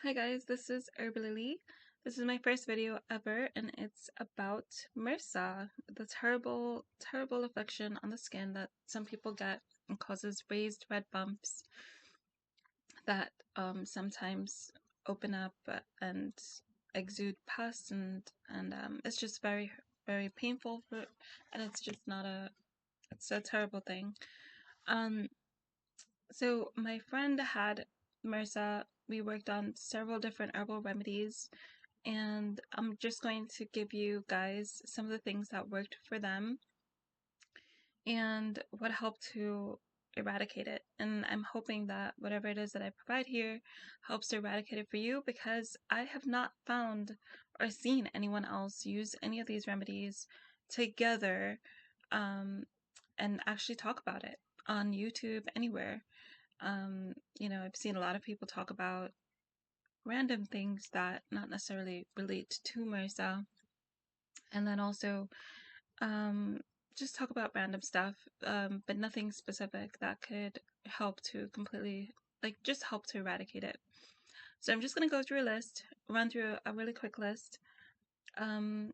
Hi guys, this is Herbalily. This is my first video ever and it's about MRSA, the terrible affection on the skin that some people get and causes raised red bumps that sometimes open up and exude pus and it's just very painful and it's just not it's a terrible thing. Um, so my friend had MRSA. We worked on several different herbal remedies, and I'm just going to give you guys some of the things that worked for them and what helped to eradicate it. And I'm hoping that whatever it is that I provide here helps to eradicate it for you, because I have not found or seen anyone else use any of these remedies together and actually talk about it on YouTube, anywhere. I've seen a lot of people talk about random things that not necessarily relate to MRSA, and then also um, just talk about random stuff, but nothing specific that could help to completely, just help to eradicate it. So I'm just going to go through a list, run through a really quick list um,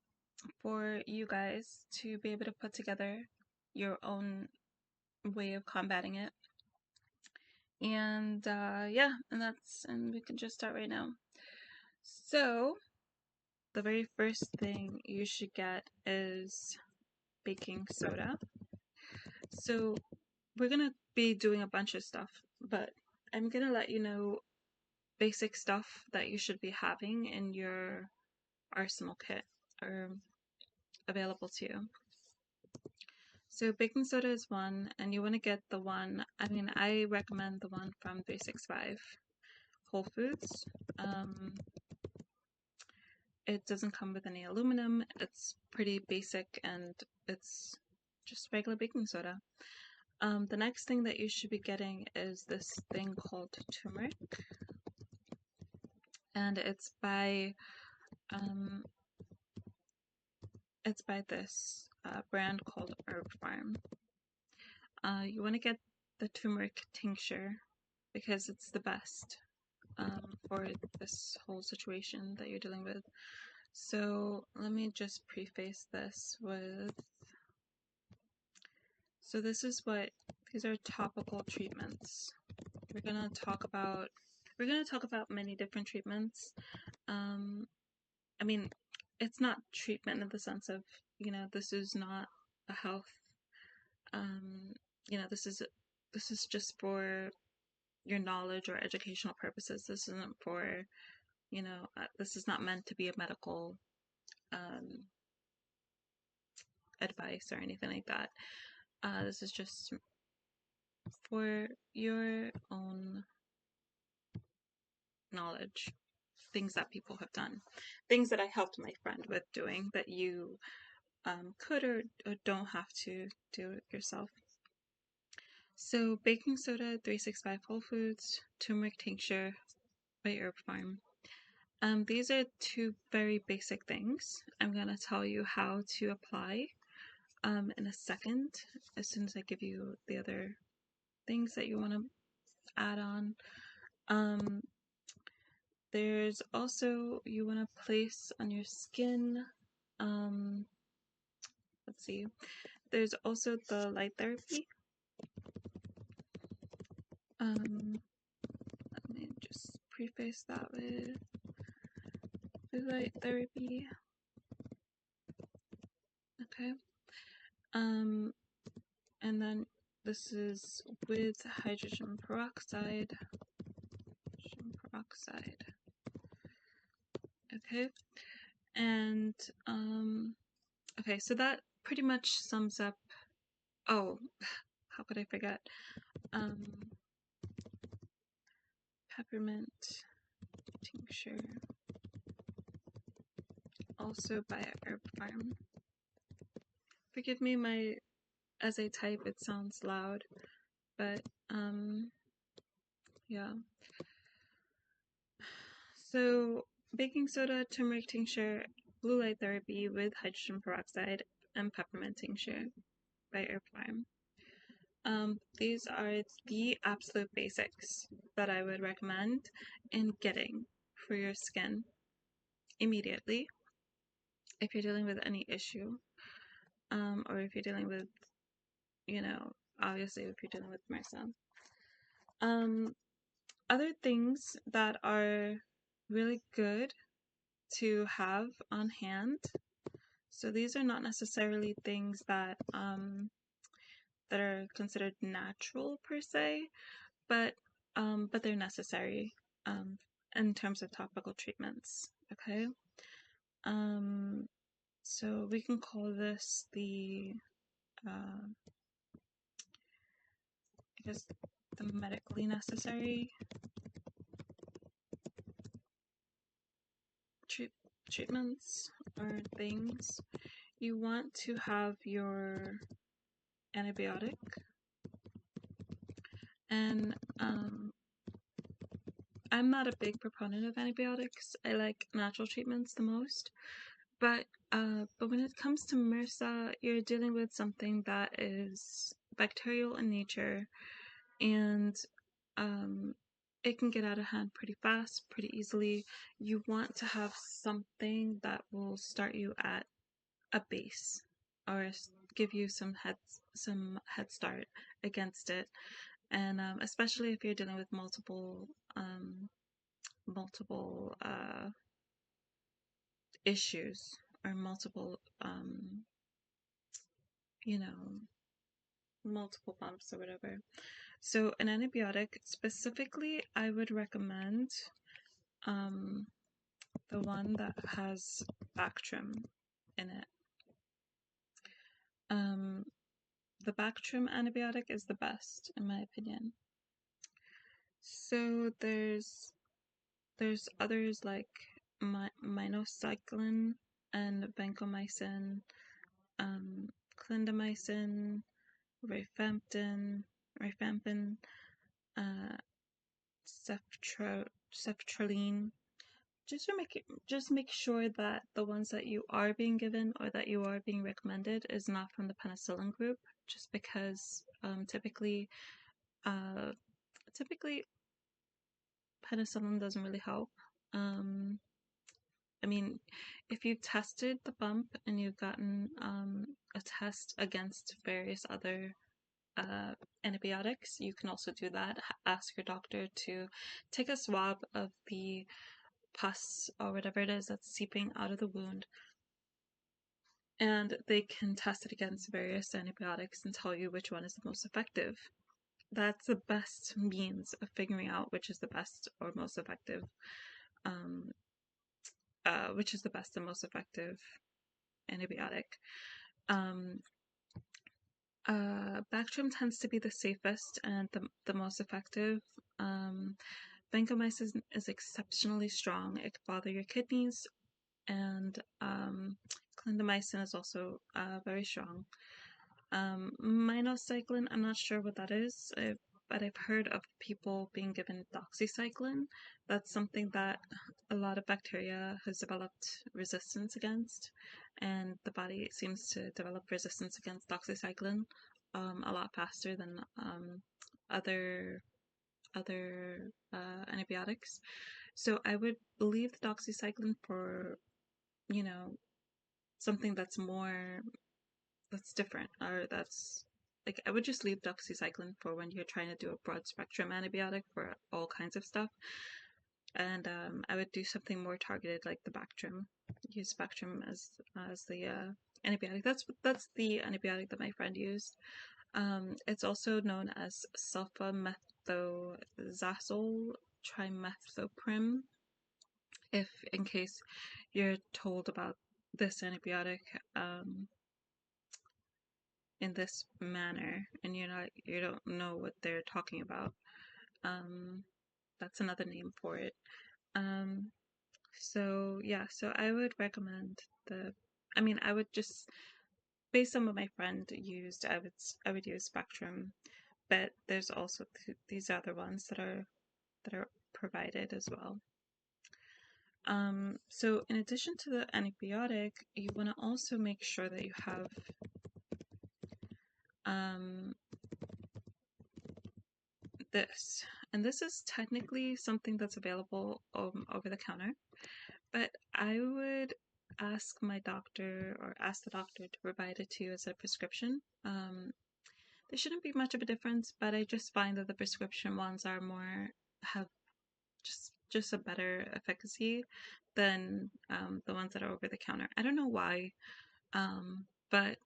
for you guys to be able to put together your own way of combating it. And yeah, and we can just start right now. So the very first thing you should get is baking soda. So we're gonna be doing a bunch of stuff, but I'm gonna let you know basic stuff that you should be having in your arsenal kit or available to you. So baking soda is one, and you want to get the one, I recommend the one from 365 Whole Foods. It doesn't come with any aluminum, it's pretty basic, and it's just regular baking soda. The next thing that you should be getting is this thing called turmeric, and it's by this brand called Herb Farm. You want to get the turmeric tincture because it's the best for this whole situation that you're dealing with. So let me just preface this with, so these are topical treatments. We're gonna talk about many different treatments. It's not treatment in the sense of, this is not a health, this is just for your knowledge or educational purposes. This isn't for, this is not meant to be a medical advice or anything like that. This is just for your own knowledge, things that people have done, things that I helped my friend with doing that you could or don't have to do it yourself. So baking soda, 365 Whole Foods, turmeric tincture by Herb Farm. These are two very basic things. I'm going to tell you how to apply in a second, as soon as I give you the other things that you want to add on. There's also, you want to place on your skin, let's see, there's also the light therapy. Let me just preface that with the light therapy. Okay. And then this is with hydrogen peroxide. Okay. And okay, so that pretty much sums up. Oh, how could I forget? Peppermint tincture, also by Herb Farm. Forgive me, as I type it sounds loud, but yeah. So baking soda, turmeric tincture, blue light therapy with hydrogen peroxide, and peppermint tincture by Herb Farm. These are the absolute basics that I would recommend in getting for your skin immediately if you're dealing with any issue, or if you're dealing with, obviously if you're dealing with MRSA. Other things that are really good to have on hand. So these are not necessarily things that that are considered natural per se, but they're necessary in terms of topical treatments. Okay, so we can call this the I guess the medically necessary treatments or things. You want to have your antibiotic, and I'm not a big proponent of antibiotics. I like natural treatments the most, but when it comes to MRSA, you're dealing with something that is bacterial in nature, and it can get out of hand pretty fast, pretty easily. You want to have something that will start you at a base, or give you some head start against it, and especially if you're dealing with multiple issues, or multiple multiple bumps or whatever. So an antibiotic specifically, I would recommend the one that has Bactrim in it. The Bactrim antibiotic is the best in my opinion. So there's others like minocycline and vancomycin, clindamycin, rifampin, uh, ceftriaxone. Just make sure that the ones that you are being given or that you are being recommended is not from the penicillin group, just because typically penicillin doesn't really help. I mean, if you tested the bump and you've gotten a test against various other antibiotics, you can also do that. Ask your doctor to take a swab of the pus or whatever it is that's seeping out of the wound, and they can test it against various antibiotics and tell you which one is the most effective. That's the best means of figuring out which is the best or most effective, which is the best and most effective antibiotic. Bactrim tends to be the safest and the most effective. Vancomycin is exceptionally strong. It can bother your kidneys, and clindamycin is also very strong. Minocycline, I'm not sure what that is, but I've heard of people being given doxycycline. That's something that a lot of bacteria has developed resistance against, and the body seems to develop resistance against doxycycline a lot faster than other antibiotics. So I would leave the doxycycline for, something that's different, or that's like, I would just leave doxycycline for when you're trying to do a broad spectrum antibiotic for all kinds of stuff, and I would do something more targeted like the Bactrim. Use Bactrim as the antibiotic. That's the antibiotic that my friend used. It's also known as sulfamethoxazole trimethoprim, if in case you're told about this antibiotic in this manner and you don't know what they're talking about. That's another name for it. So yeah, so I would recommend I would just, based on what my friend used, I would use Spectrum, but there's also these other ones that are provided as well. So in addition to the antibiotic, you want to also make sure that you have this. And this is technically something that's available over the counter, but I would ask my doctor or ask the doctor to provide it to you as a prescription. There shouldn't be much of a difference, but I just find that the prescription ones are have just a better efficacy than the ones that are over the counter. I don't know why, but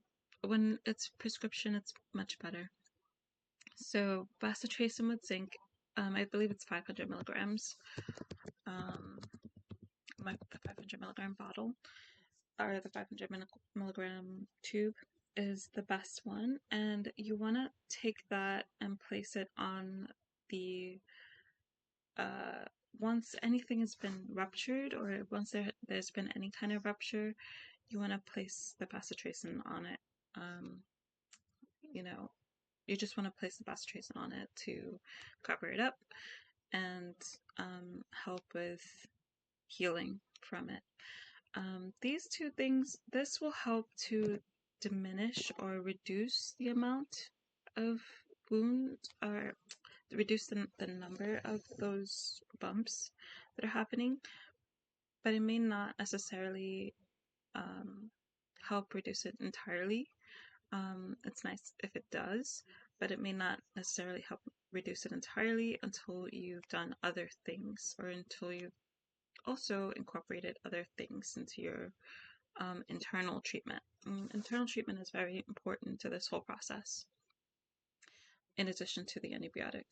when it's prescription, it's much better. So bacitracin with zinc, I believe it's 500 milligrams. The 500 milligram bottle or the 500 milligram tube is the best one, and you want to take that and place it on the once anything has been ruptured, or once there's been any kind of rupture, you want to place the bacitracin on it. You know, you just want to place the bacitracin on it to cover it up and help with healing from it. These two things, this will help to diminish or reduce the amount of wound, or reduce the number of those bumps that are happening, but it may not necessarily help reduce it entirely. It's nice if it does, but it may not necessarily help reduce it entirely until you've done other things, or until you've also incorporated other things into your internal treatment. Internal treatment is very important to this whole process, in addition to the antibiotic.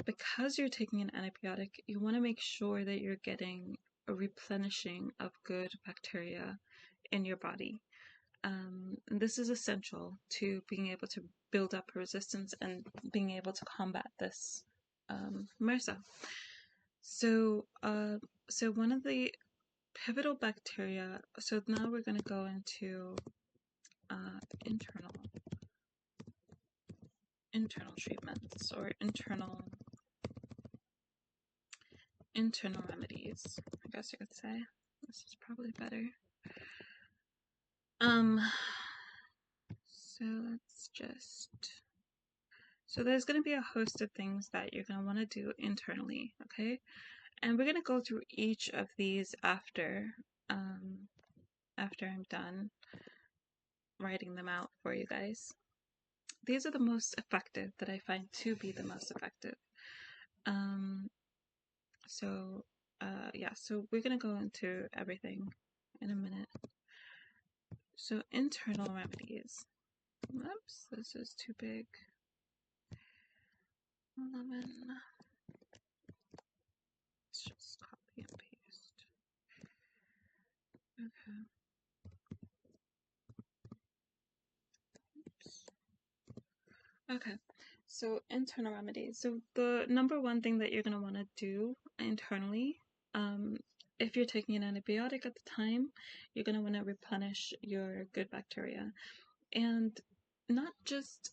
Because you're taking an antibiotic, you want to make sure that you're getting a replenishing of good bacteria in your body. And this is essential to being able to build up a resistance and being able to combat this MRSA. So one of the pivotal bacteria. So now we're going to go into internal treatments, or internal remedies, I guess you could say. This is probably better. So let's just, so there's going to be a host of things that you're going to want to do internally, okay? And we're going to go through each of these after I'm done writing them out for you guys. These are the most effective, that I find to be the most effective. So we're going to go into everything in a minute. So internal remedies. Oops, this is too big. Lemon. Let's just copy and paste. Okay. Oops. Okay. So internal remedies. So the number one thing that you're going to want to do internally, if you're taking an antibiotic at the time, you're going to want to replenish your good bacteria. And not just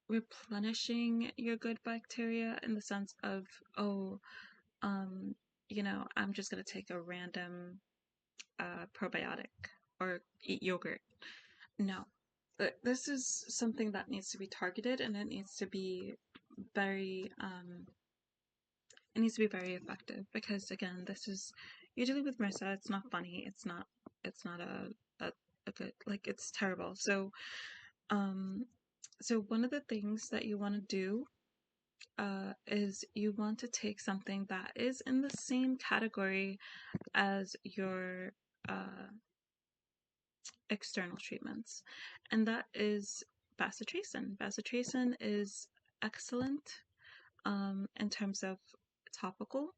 replenishing your good bacteria in the sense of, I'm just going to take a random probiotic or eat yogurt. No. This is something that needs to be targeted, and it needs to be very effective, because again, this is usually with MRSA, it's not funny, it's not a good, like, it's terrible. So one of the things that you want to do is you want to take something that is in the same category as your external treatments, and that is bacitracin. Bacitracin is excellent in terms of topical.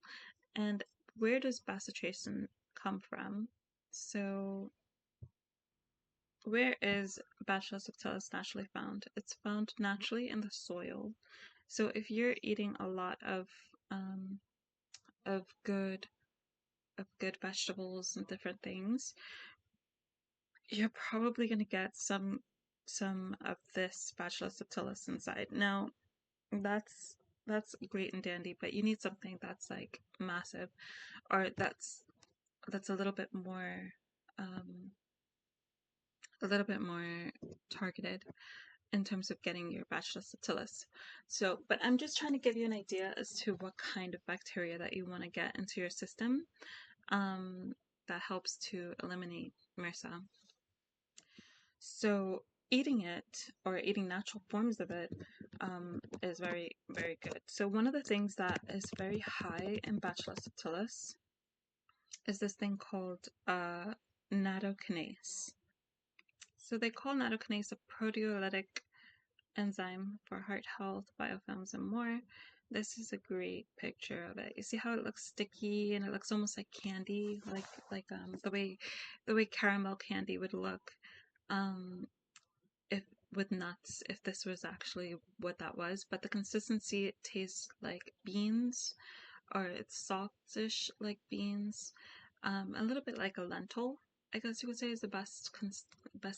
And where does bacitracin come from? So where is Bacillus subtilis naturally found? It's found naturally in the soil. So if you're eating a lot of good vegetables and different things, you're probably going to get some of this Bacillus subtilis inside. Now, that's great and dandy, but you need something that's like massive, or that's a little bit more targeted. in terms of getting your Bacillus subtilis. So, but I'm just trying to give you an idea as to what kind of bacteria that you want to get into your system that helps to eliminate MRSA. So eating it or eating natural forms of it is very, very good. So one of the things that is very high in Bacillus subtilis is this thing called nattokinase. So they call nattokinase a proteolytic enzyme for heart health, biofilms, and more. This is a great picture of it. You see how it looks sticky and it looks almost like candy, like the way caramel candy would look. If with nuts, if this was actually what that was, but the consistency, it tastes like beans, or it's softish like beans, a little bit like a lentil, I guess you would say, is the best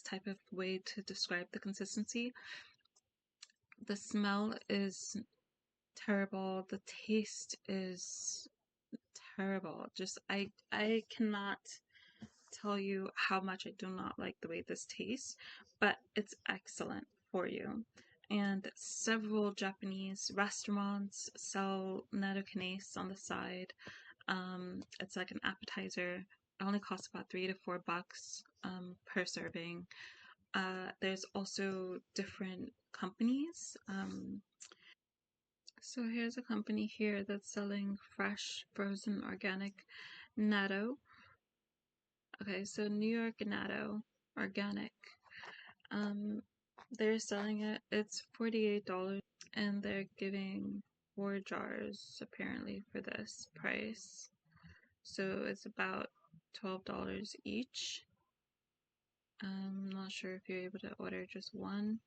type of way to describe the consistency. The smell is terrible. The taste is terrible. Just I cannot tell you how much I do not like the way this tastes, but it's excellent for you. And several Japanese restaurants sell nattokinase on the side. It's like an appetizer. It only costs about $3 to $4 per serving. There's also different companies. So here's a company here that's selling fresh, frozen, organic natto. Okay, so New York natto, organic. They're selling it. It's $48, and they're giving 4 jars apparently for this price. So it's about $12 each. I'm not sure if you're able to order just one,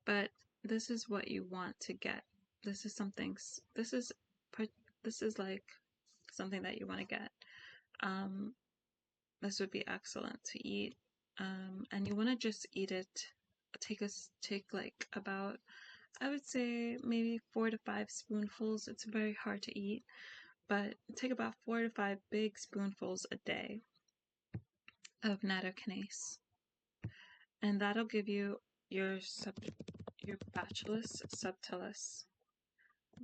but this is what you want to get. This is something. This is like something that you want to get. This would be excellent to eat. And you want to just eat it. Take like about, I would say maybe 4 to 5 spoonfuls. It's very hard to eat, but take about 4 to 5 big spoonfuls a day of nattokinase, and that'll give you your Bacillus subtilis.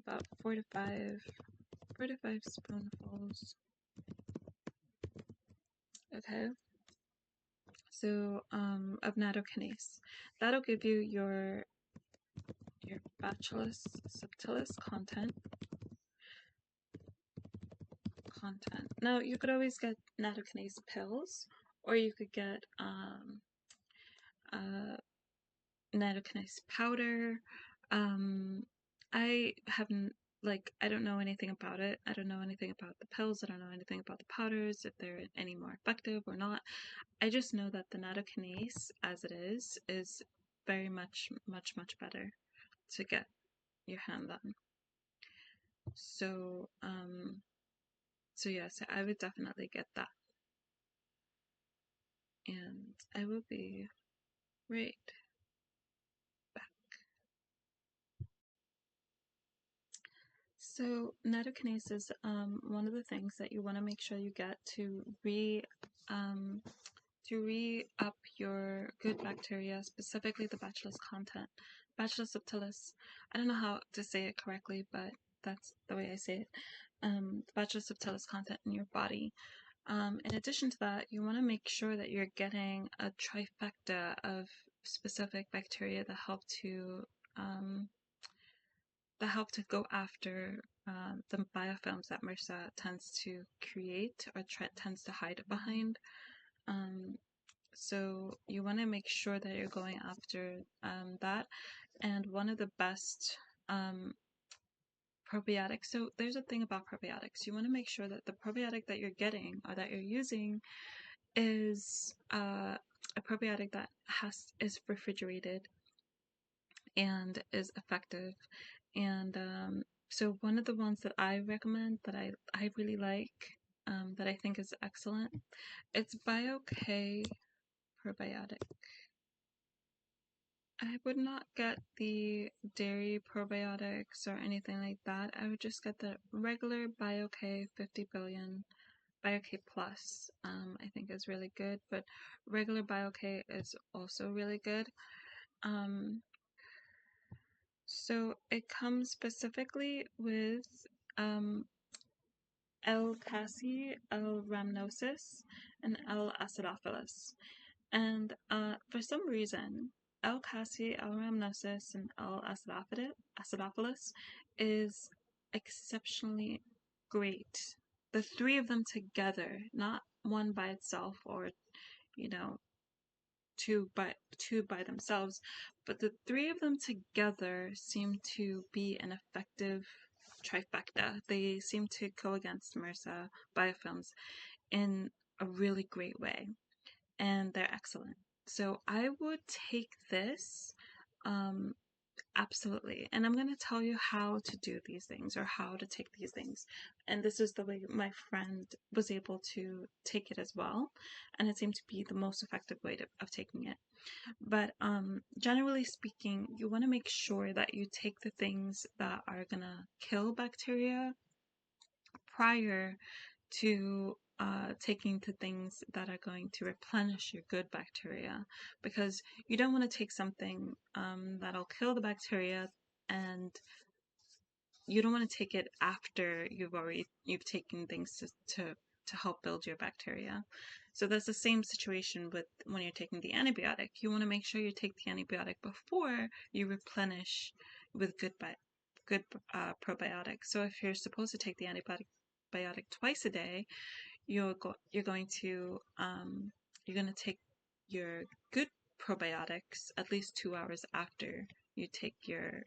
About 4 to 5 spoonfuls. Okay. So of nattokinase, that'll give you your Bacillus subtilis content. Now you could always get nattokinase pills, or you could get nattokinase powder. I haven't, I don't know anything about it. I don't know anything about the pills. I don't know anything about the powders, if they're any more effective or not. I just know that the nattokinase, as it is very much better to get your hand on. So, so yes, I would definitely get that. And I will be right back. So nattokinase is one of the things that you want to make sure you get to re-up your good bacteria, specifically the Bacillus content. Bacillus subtilis, I don't know how to say it correctly, but that's the way I say it. The Bacillus subtilis content in your body. In addition to that, you want to make sure that you're getting a trifecta of specific bacteria that help to go after the biofilms that MRSA tends to create or tends to hide behind. So you want to make sure that you're going after that. And one of the best probiotics. So there's a thing about probiotics. You want to make sure that the probiotic that you're getting or that you're using is a probiotic that is refrigerated and is effective. And so one of the ones that I recommend that I really like, that I think is excellent, it's BioK probiotic. I would not get the dairy probiotics or anything like that. I would just get the regular BioK 50 billion. BioK Plus, I think is really good, but regular BioK is also really good. So it comes specifically with um, L. casei, L. rhamnosus, and L. acidophilus. And for some reason, L. casei, L. rhamnosus, and L. acidophilus is exceptionally great. The three of them together, not one by itself or, you know, two by themselves, but the three of them together seem to be an effective trifecta. They seem to go against MRSA biofilms in a really great way, and they're excellent. So I would take this absolutely. And I'm going to tell you how to do these things or how to take these things. And this is the way my friend was able to take it as well. And it seemed to be the most effective way of taking it. But generally speaking, you want to make sure that you take the things that are going to kill bacteria prior to taking the things that are going to replenish your good bacteria, because you don't want to take something that'll kill the bacteria, and you don't want to take it after you've taken things to help build your bacteria. So that's the same situation with when you're taking the antibiotic. You want to make sure you take the antibiotic before you replenish with good probiotics. So if you're supposed to take the antibiotic twice a day, you're going to take your good probiotics at least 2 hours after you take your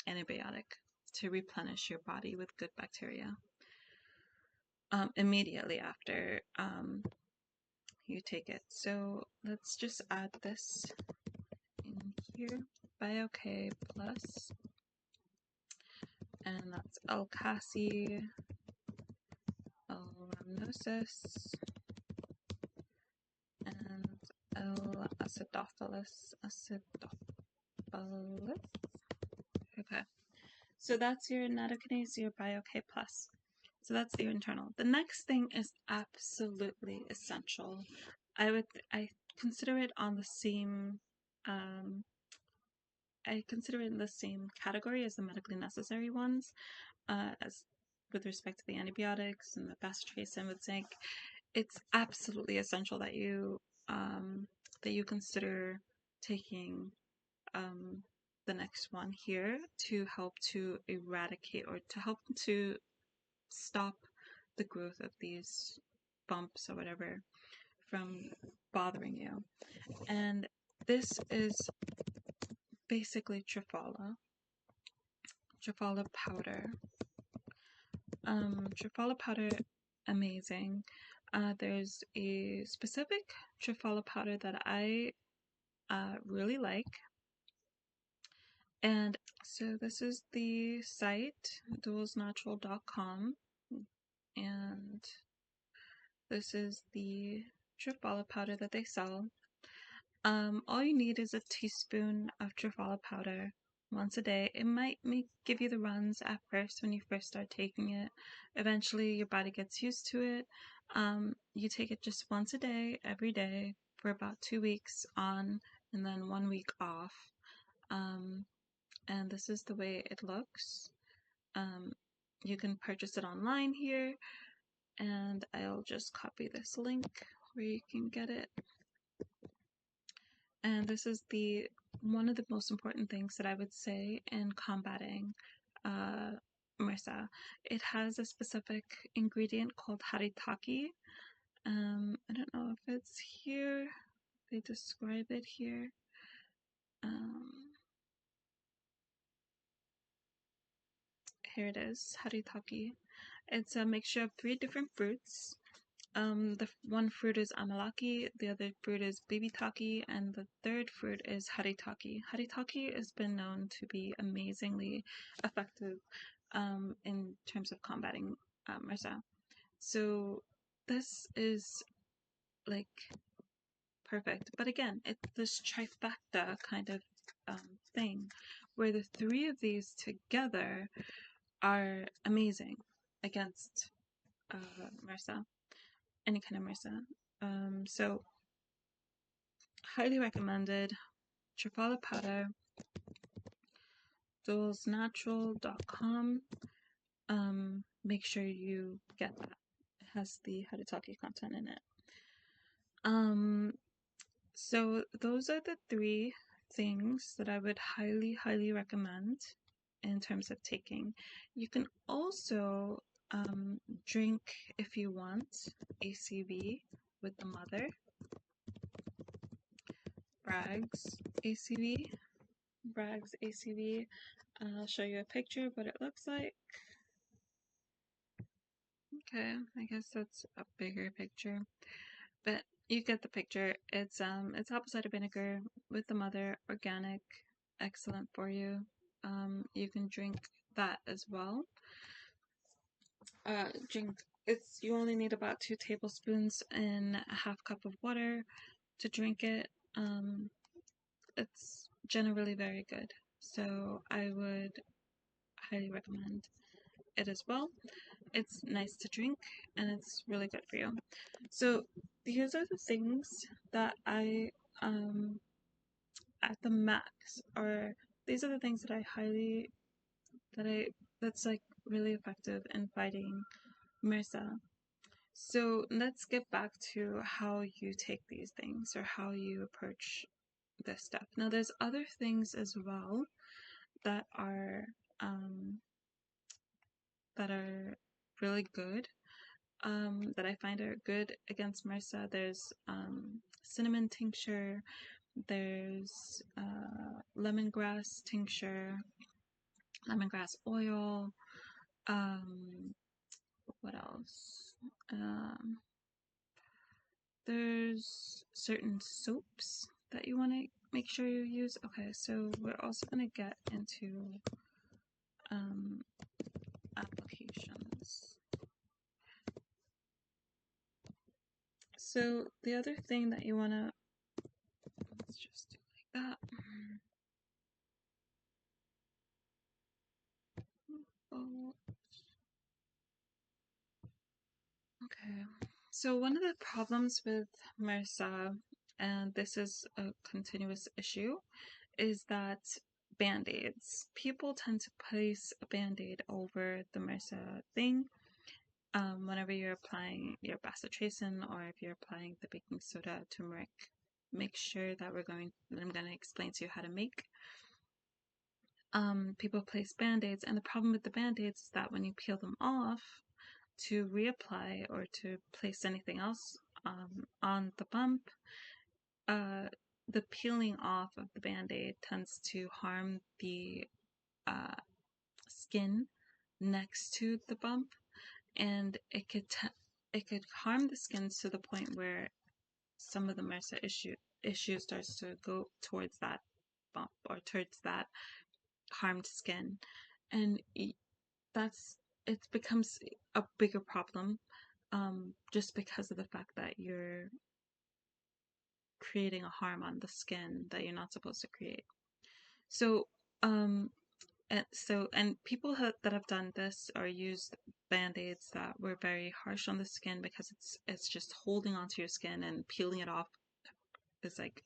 antibiotic to replenish your body with good bacteria immediately after you take it. So let's just add this in here, BioK plus, and that's L. casei, L. rhamnosus, and L. acidophilus. Okay, so that's your nattokinase, your BioK plus. So that's your internal. The next thing is absolutely essential. I consider it on the same I consider it in the same category as the medically necessary ones, as with respect to the antibiotics and the bacitracin with zinc. It's absolutely essential that you consider taking the next one here to help to eradicate or to help to stop the growth of these bumps or whatever from bothering you. And this is basically Triphala powder. Triphala powder, amazing. There's a specific Triphala powder that I really like. And so this is the site, dualsnatural.com, and this is the Triphala powder that they sell. All you need is a teaspoon of Triphala powder once a day. It might give you the runs at first when you first start taking it. Eventually your body gets used to it. You take it just once a day, every day, for about 2 weeks on, and then 1 week off. And this is the way it looks. You can purchase it online here, and I'll just copy this link where you can get it. And this is one of the most important things that I would say in combating MRSA. It has a specific ingredient called haritaki. I don't know if it's here. They describe it here. Here it is, haritaki. It's a mixture of 3 different fruits. The one fruit is amalaki, the other fruit is bibitaki, and the third fruit is haritaki. Haritaki has been known to be amazingly effective in terms of combating MRSA. So this is like perfect. But again, it's this trifecta kind of thing where the 3 of these together are amazing against MRSA. Any kind of MRSA. So highly recommended. Triphala powder. stolesnatural.com. Make sure you get that. It has the how to talkie content in it. So those are the 3 things that I would highly, highly recommend in terms of taking. You can also drink, if you want, ACV with the mother. Bragg's ACV. I'll show you a picture of what it looks like. Okay, I guess that's a bigger picture, but you get the picture. It's apple cider vinegar with the mother, organic, excellent for you. You can drink that as well. You only need about 2 tablespoons and a half cup of water to drink it. It's generally very good, so I would highly recommend it as well. It's nice to drink and it's really good for you. So these are the things that I at the max, or these are the things that I highly that's like really effective in fighting MRSA. So let's get back to how you take these things or how you approach this stuff. Now there's other things as well that are really good, that I find are good against MRSA. There's cinnamon tincture, there's lemongrass tincture, lemongrass oil, what else? There's certain soaps that you want to make sure you use. Okay, so we're also going to get into applications. So the other thing that you want to, let's just do like that. Oh. Okay, so one of the problems with MRSA, and this is a continuous issue, is that Band-Aids. People tend to place a Band-Aid over the MRSA thing whenever you're applying your bacitracin, or if you're applying the baking soda, turmeric. Make sure that I'm going to explain to you how to make. People place Band-Aids, and the problem with the Band-Aids is that when you peel them off to reapply or to place anything else on the bump, the peeling off of the Band-Aid tends to harm the skin next to the bump, and it could harm the skin to the point where some of the MRSA issue starts to go towards that bump or towards that harmed skin, and it becomes a bigger problem, just because of the fact that you're creating a harm on the skin that you're not supposed to create. So and people that have done this or used Band-Aids that were very harsh on the skin, because it's just holding onto your skin, and peeling it off is like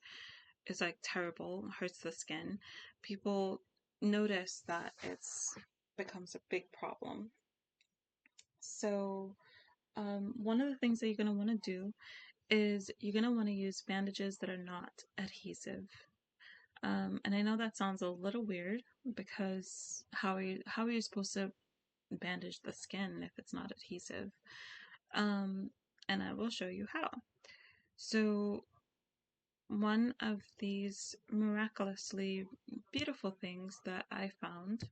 terrible, hurts the skin. People notice that it's becomes a big problem. So one of the things that you're going to want to do is you're going to want to use bandages that are not adhesive. And I know that sounds a little weird, because how are you supposed to bandage the skin if it's not adhesive? And I will show you how. So one of these miraculously beautiful things that I found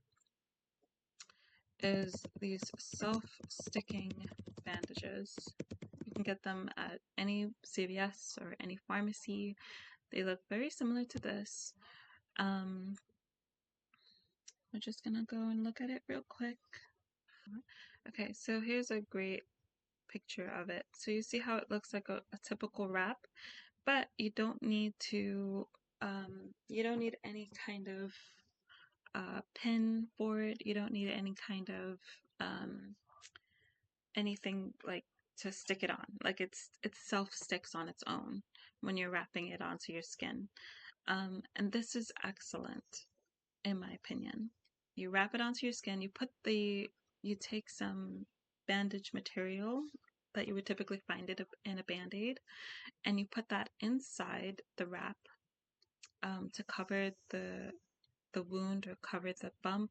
is these self-sticking bandages. You can get them at any CVS or any pharmacy. They look very similar to this. We're just gonna go and look at it real quick. Okay, so here's a great picture of it. So you see how it looks like a typical wrap, but you don't need to, you don't need any kind of pin for it. You don't need any kind of anything like to stick it on. Like it self sticks on its own when you're wrapping it onto your skin. And this is excellent, in my opinion. you wrap it onto your skin. You take some bandage material that you would typically find it in a Band-Aid, and you put that inside the wrap to cover the wound or cover the bump,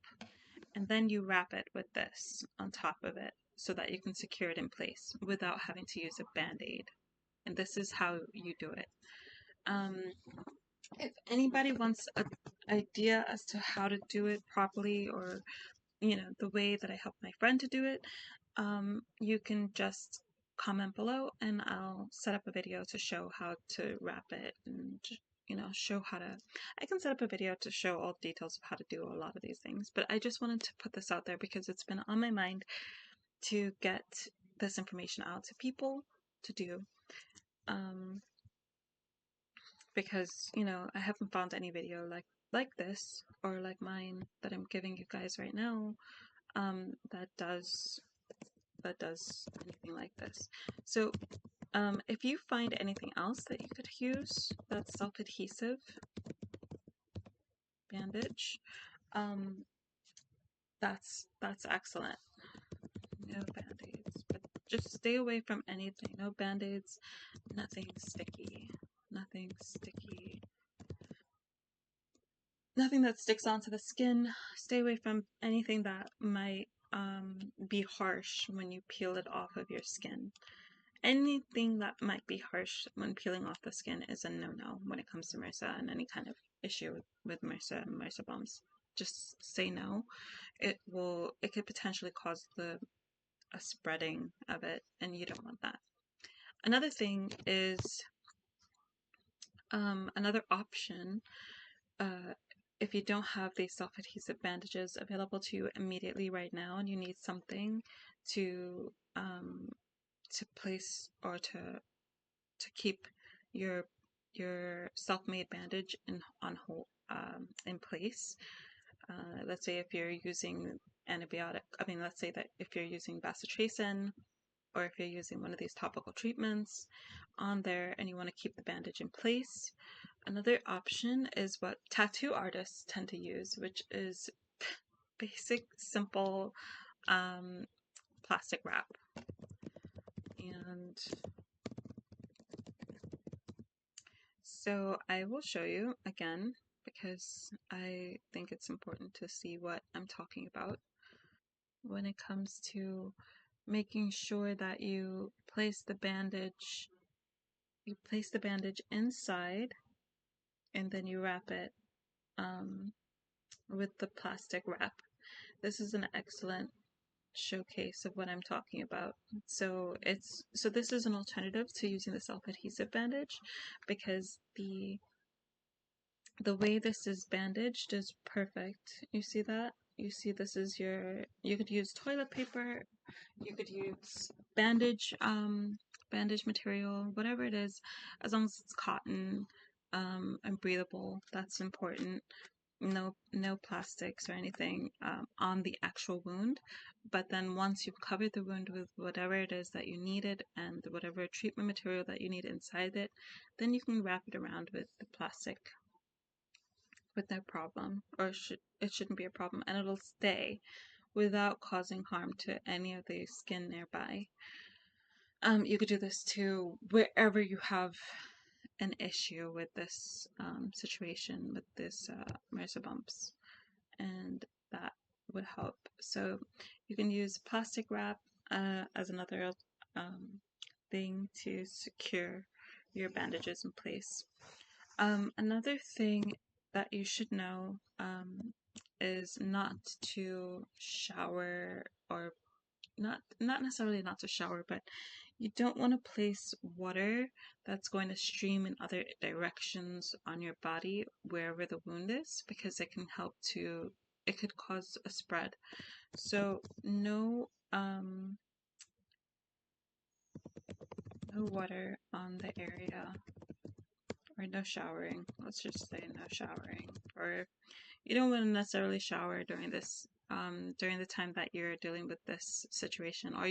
and then you wrap it with this on top of it so that you can secure it in place without having to use a Band-Aid. And this is how you do it. If anybody wants an idea as to how to do it properly, or the way that I helped my friend to do it, you can just comment below and I'll set up a video to show how to wrap it and show how to. I can set up a video to show all the details of how to do a lot of these things, but I just wanted to put this out there because it's been on my mind to get this information out to people to do. Because I haven't found any video like this or like mine that I'm giving you guys right now that does anything like this. So if you find anything else that you could use that's self-adhesive bandage, that's excellent. No band-aids, but just stay away from anything. No band-aids, nothing sticky, nothing that sticks onto the skin. Stay away from anything that might be harsh when you peel it off of your skin. Anything that might be harsh when peeling off the skin is a no-no when it comes to MRSA and any kind of issue with MRSA and MRSA bombs. Just say no. It could potentially cause a spreading of it, and you don't want that. Another thing is another option. If you don't have these self-adhesive bandages available to you immediately right now, and you need something to place or to keep your self-made bandage in place. Let's say if you're using let's say that if you're using bacitracin, or if you're using one of these topical treatments on there and you want to keep the bandage in place, another option is what tattoo artists tend to use, which is basic, simple plastic wrap. And so I will show you again because I think it's important to see what I'm talking about when it comes to making sure that you place the bandage inside and then you wrap it with the plastic wrap. This is an excellent showcase of what I'm talking about. So this is an alternative to using the self-adhesive bandage because the way this is bandaged is perfect. You see that? You see this is you could use toilet paper, you could use bandage material, whatever it is, as long as it's cotton and breathable. That's important. No plastics or anything on the actual wound. But then once you've covered the wound with whatever it is that you needed and whatever treatment material that you need inside it, then you can wrap it around with the plastic with no problem, or it shouldn't be a problem, and it'll stay without causing harm to any of the skin nearby. You could do this too wherever you have an issue with this situation, with this MRSA bumps, and that would help. So you can use plastic wrap as another thing to secure your bandages in place. Another thing that you should know is not to shower, or not necessarily not to shower, but you don't want to place water that's going to stream in other directions on your body wherever the wound is, because it could cause a spread. So no water on the area, or no showering. Let's just say no showering. Or you don't want to necessarily shower during during the time that you're dealing with this situation. Or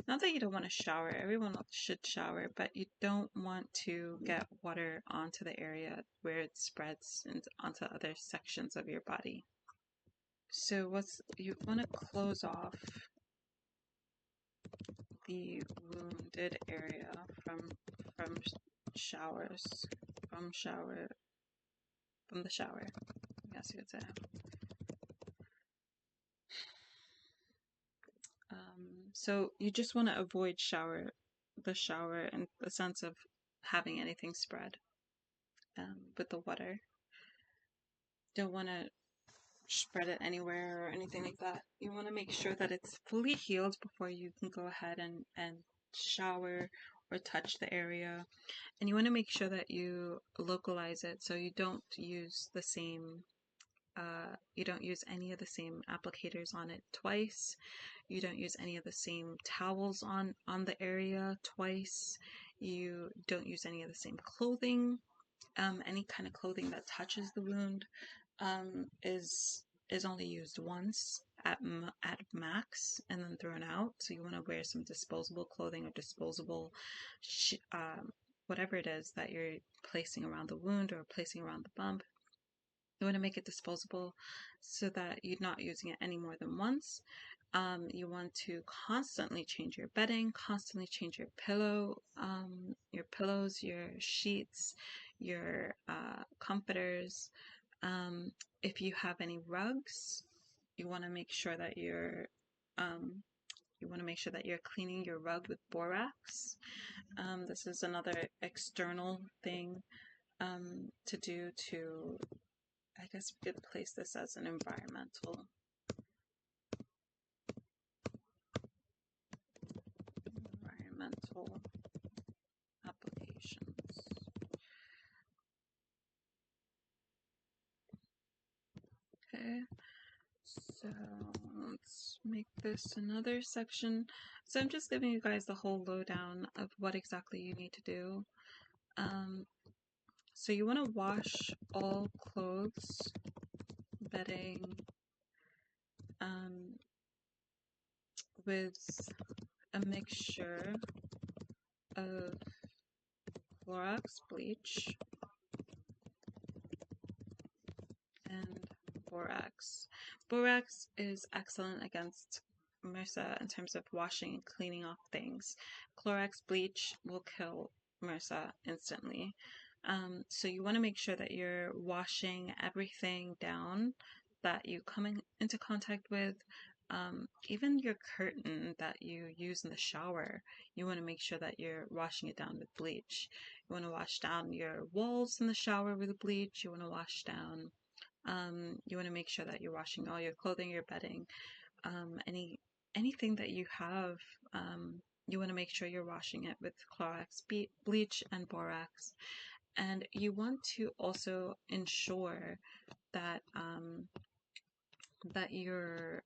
not that you don't want to shower, everyone should shower, but you don't want to get water onto the area where it spreads and onto other sections of your body. So you want to close off the wounded area from showers, from the shower, I guess you could say. So you just want to avoid the shower in the sense of having anything spread with the water. Don't want to spread it anywhere or anything like that. You want to make sure that it's fully healed before you can go ahead and shower or touch the area. And you want to make sure that you localize it so you don't use the same you don't use any of the same applicators on it twice. You don't use any of the same towels on the area twice. You don't use any of the same clothing. Any kind of clothing that touches the wound is only used once at max and then thrown out. So you want to wear some disposable clothing or disposable whatever it is that you're placing around the wound or placing around the bump. You want to make it disposable so that you're not using it any more than once. You want to constantly change your bedding, constantly change your your pillows, your sheets, your comforters. If you have any rugs, you want to make sure that you're cleaning your rug with borax. This is another external thing to do to, I guess we could place this as an environmental applications. Okay, so let's make this another section. So I'm just giving you guys the whole lowdown of what exactly you need to do. So you want to wash all clothes, bedding, with a mixture of Clorox bleach and borax. Borax is excellent against MRSA in terms of washing and cleaning off things. Clorox bleach will kill MRSA instantly. So you want to make sure that you're washing everything down that you come into contact with. Even your curtain that you use in the shower, you want to make sure that you're washing it down with bleach. You want to wash down your walls in the shower with bleach. You want to wash down you want to make sure that you're washing all your clothing, your bedding, anything that you have. You want to make sure you're washing it with Clorox bleach and borax. And you want to also ensure that that you're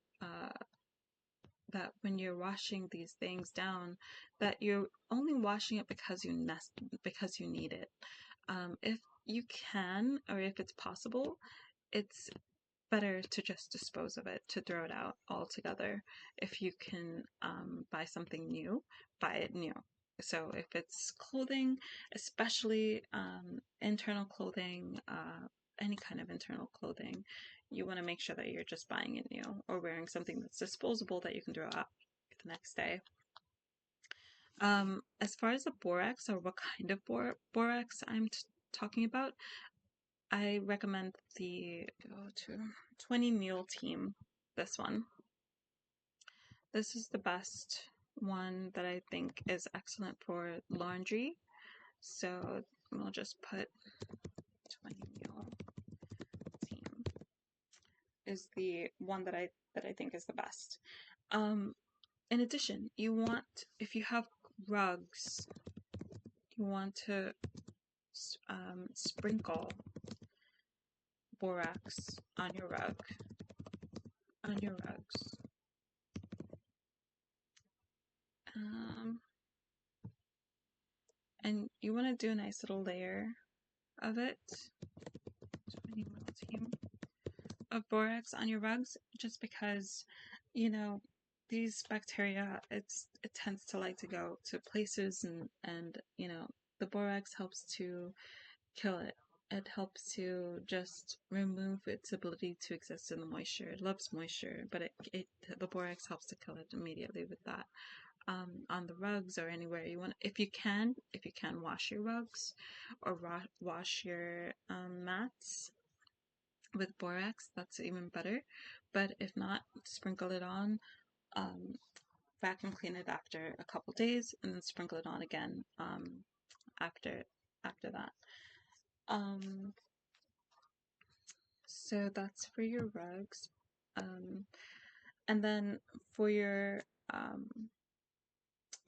that when you're washing these things down, that you're only washing it because you need it. If you can, or if it's possible, it's better to just dispose of it, to throw it out altogether. If you can buy something new, buy it new. So if it's clothing, especially internal clothing, any kind of internal clothing, you want to make sure that you're just buying it new or wearing something that's disposable that you can throw out the next day. As far as the borax, or what kind of borax I'm talking about, I recommend the 20 Mule Team, this one. This is the best one that I think is excellent for laundry. So we'll just put 20 Mule Team is the one that I think is the best. In addition, you want, if you have rugs, you want to sprinkle borax on your rugs. And you want to do a nice little layer of it, 20 ml team of borax on your rugs, just because, you know, these bacteria, it tends to like to go to places, and you know, the borax helps to kill it. it helps to just remove its ability to exist in the moisture. It loves moisture, but the borax helps to kill it immediately with that. On the rugs or anywhere you want. If you can wash your rugs or wash your mats with borax, that's even better. But if not, sprinkle it on. Vacuum clean it after a couple days, and then sprinkle it on again after that. So that's for your rugs. And then for your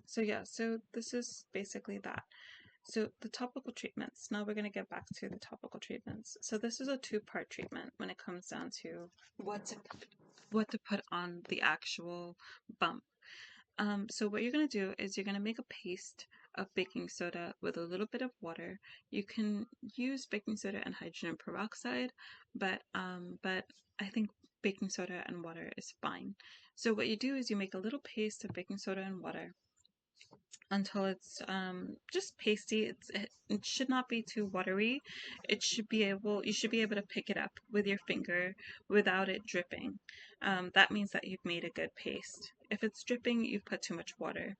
so this is basically that. So the topical treatments. Now we're going to get back to the topical treatments. So this is a two-part treatment when it comes down to what to put on the actual bump. So what you're going to do is you're going to make a paste of baking soda with a little bit of water. You can use baking soda and hydrogen peroxide, but I think baking soda and water is fine. So what you do is you make a little paste of baking soda and water until it's just pasty. It should not be too watery. You should be able to pick it up with your finger without it dripping. That means that you've made a good paste. If it's dripping, you've put too much water.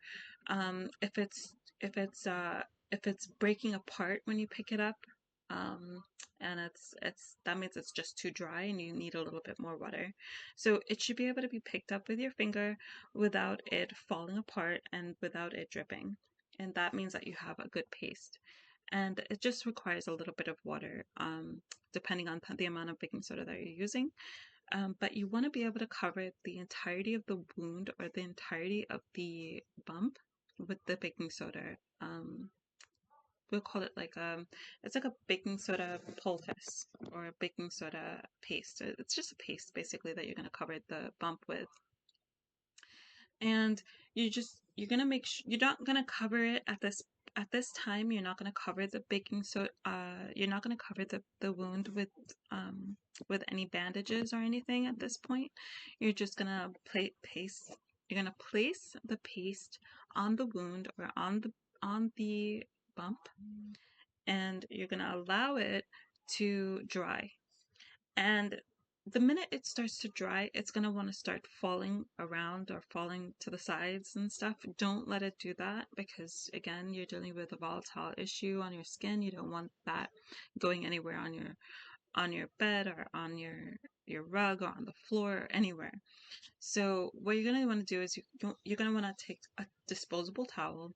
If it's breaking apart when you pick it up, and that means it's just too dry and you need a little bit more water. So it should be able to be picked up with your finger without it falling apart and without it dripping. And that means that you have a good paste. And it just requires a little bit of water, depending on the amount of baking soda that you're using. But you want to be able to cover the entirety of the wound or the entirety of the bump with the baking soda. We'll call it like it's like a baking soda poultice or a baking soda paste. It's just a paste basically that you're going to cover the bump with. And you're going to make sure you're not going to cover it at this time. You're not going to cover the baking soda. You're not going to cover the wound with any bandages or anything at this point. You're just going to You're going to place the paste on the wound or on the bump, and you're going to allow it to dry. And the minute it starts to dry, it's going to want to start falling around or falling to the sides and stuff. Don't let it do that, because again, you're dealing with a volatile issue on your skin. You don't want that going anywhere on your bed or on your rug or on the floor or anywhere. So what you're going to want to do is you're going to want to take a disposable towel,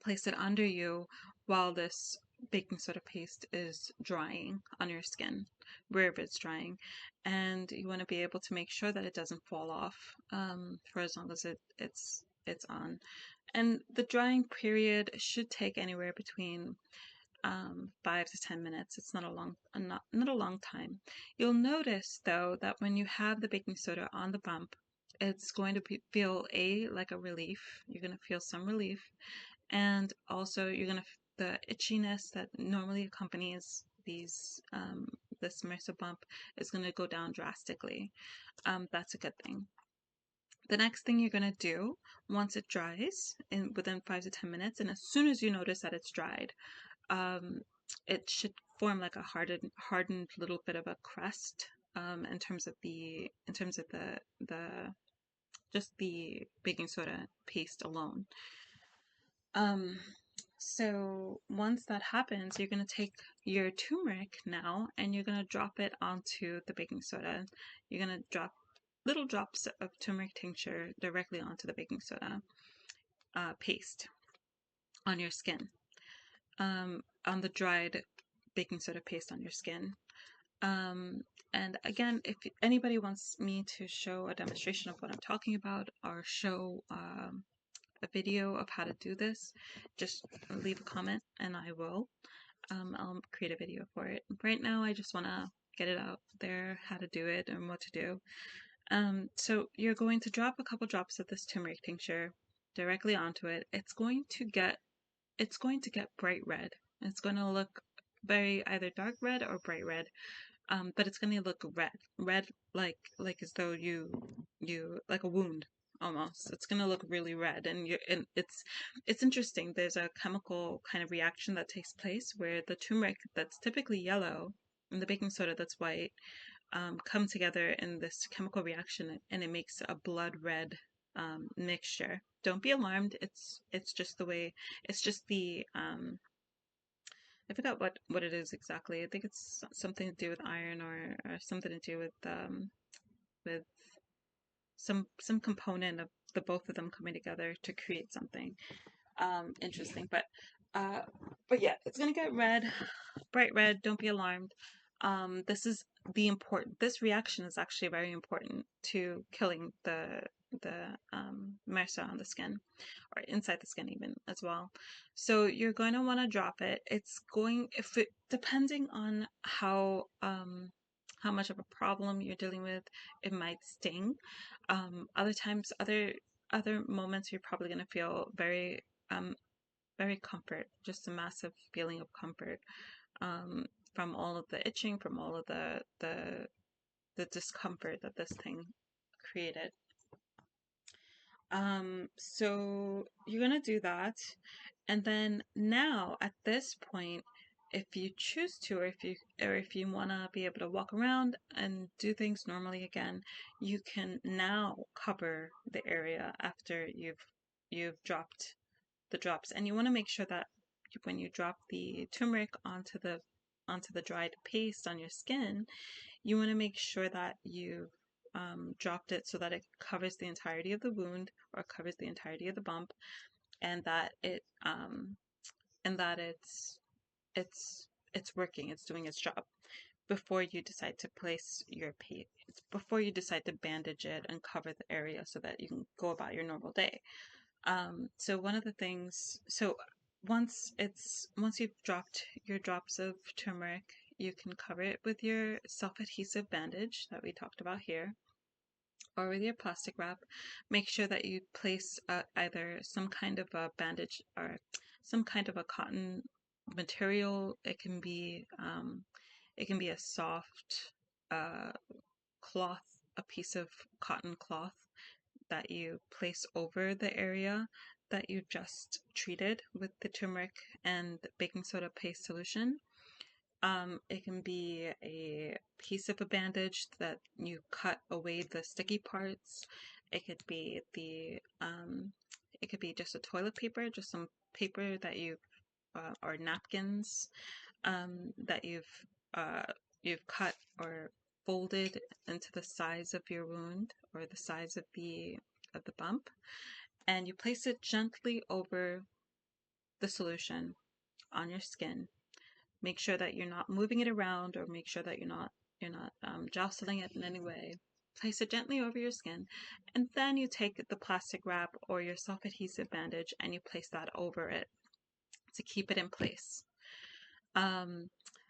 place it under you while this baking soda paste is drying on your skin, wherever it's drying, and you want to be able to make sure that it doesn't fall off for as long as it's on. And the drying period should take anywhere between 5 to 10 minutes. It's not a long time. You'll notice though that when you have the baking soda on the bump, it's going to feel like a relief. You're going to feel some relief, and also you're gonna the itchiness that normally accompanies this MRSA bump is going to go down drastically. That's a good thing. The next thing you're going to do once it dries within 5 to 10 minutes, and as soon as you notice that it's dried, it should form like a hardened little bit of a crust in terms of the just the baking soda paste alone. So once that happens, you're going to take your turmeric now and you're going to drop it onto the baking soda. You're going to drop little drops of turmeric tincture directly onto the baking soda paste on your skin, on the dried baking soda paste on your skin. And again, if anybody wants me to show a demonstration of what I'm talking about or show a video of how to do this, just leave a comment and I will. I'll create a video for it. Right now, I just want to get it out there, how to do it and what to do. So you're going to drop a couple drops of this turmeric tincture directly onto it. It's going to get bright red. It's going to look very either dark red or bright red. But it's going to look red like as though you like a wound. almost. It's gonna look really red, and it's interesting. There's a chemical kind of reaction that takes place where the turmeric that's typically yellow and the baking soda that's white come together in this chemical reaction, and it makes a blood red mixture. Don't be alarmed. It's just the way. It's just the I forgot what it is exactly. I think it's something to do with iron, or something to do with some component of the both of them coming together to create something interesting. Uh but yeah, it's gonna get red, bright red. Don't be alarmed. This is this reaction is actually very important to killing the MRSA on the skin, or inside the skin even as well. So you're going to want to drop it. It's going, if it, depending on how much of a problem you're dealing with, it might sting. Other times, other moments, you're probably going to feel um, very comfort, just a massive feeling of comfort from all of the itching, from all of the discomfort that this thing created. So you're gonna do that, and then now at this point, if you choose to, or if you wanna be able to walk around and do things normally again, you can now cover the area after you've dropped the drops, and you want to make sure that when you drop the turmeric onto the dried paste on your skin, you want to make sure that you've dropped it so that it covers the entirety of the wound, or covers the entirety of the bump, and that it's working, it's doing its job before you decide to place your paste, before you decide to bandage it and cover the area so that you can go about your normal day. So one of the things, so once you've dropped your drops of turmeric, you can cover it with your self-adhesive bandage that we talked about here, or with your plastic wrap. Make sure that you place either some kind of a bandage or some kind of a cotton material. It can be a soft cloth, a piece of cotton cloth that you place over the area that you just treated with the turmeric and baking soda paste solution. It can be a piece of a bandage that you cut away the sticky parts. It could be it could be just a toilet paper, just some paper that or napkins that uh, you've cut or folded into the size of your wound, or the size of the bump, and you place it gently over the solution on your skin. Make sure that you're not moving it around, or make sure that you're not jostling it in any way. Place it gently over your skin, and then you take the plastic wrap or your self-adhesive bandage and you place that over it to keep it in place. Um,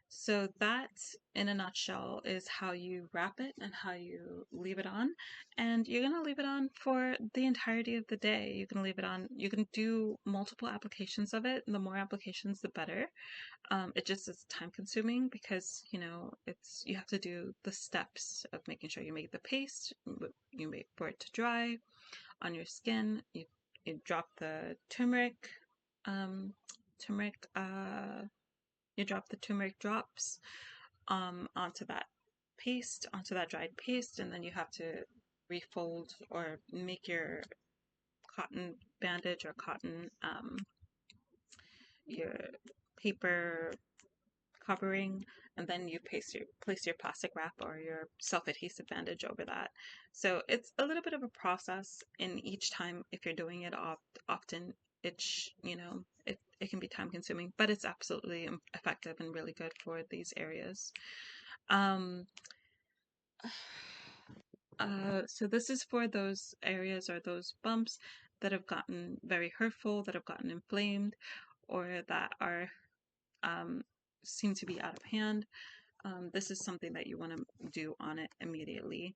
so that, in a nutshell, is how you wrap it and how you leave it on. And you're going to leave it on for the entirety of the day. You can leave it on, you can do multiple applications of it. And the more applications, the better. It just is time consuming because, you have to do the steps of making sure you make the paste, you wait for it to dry on your skin. You drop the um, turmeric, you drop the turmeric drops onto that paste, onto that dried paste, and then you have to refold or make your cotton bandage, or cotton your paper covering, and then you place your plastic wrap or your self-adhesive bandage over that. So it's a little bit of a process in each time. If you're doing it often, it can be time consuming, but it's absolutely effective and really good for these areas. Um, so this is for those areas or those bumps that have gotten very hurtful, that have gotten inflamed, or that are seem to be out of hand. This is something that you want to do on it immediately.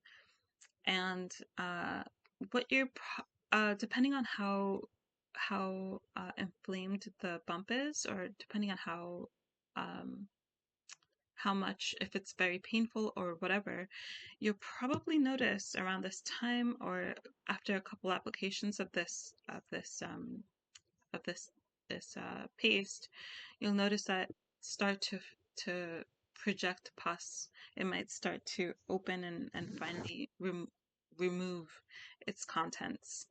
And what you're depending on how inflamed the bump is, or depending on um, how much, if it's very painful or whatever, you'll probably notice around this time or after a couple applications of this paste, you'll notice that start to project pus. It might start to open and finally remove its contents.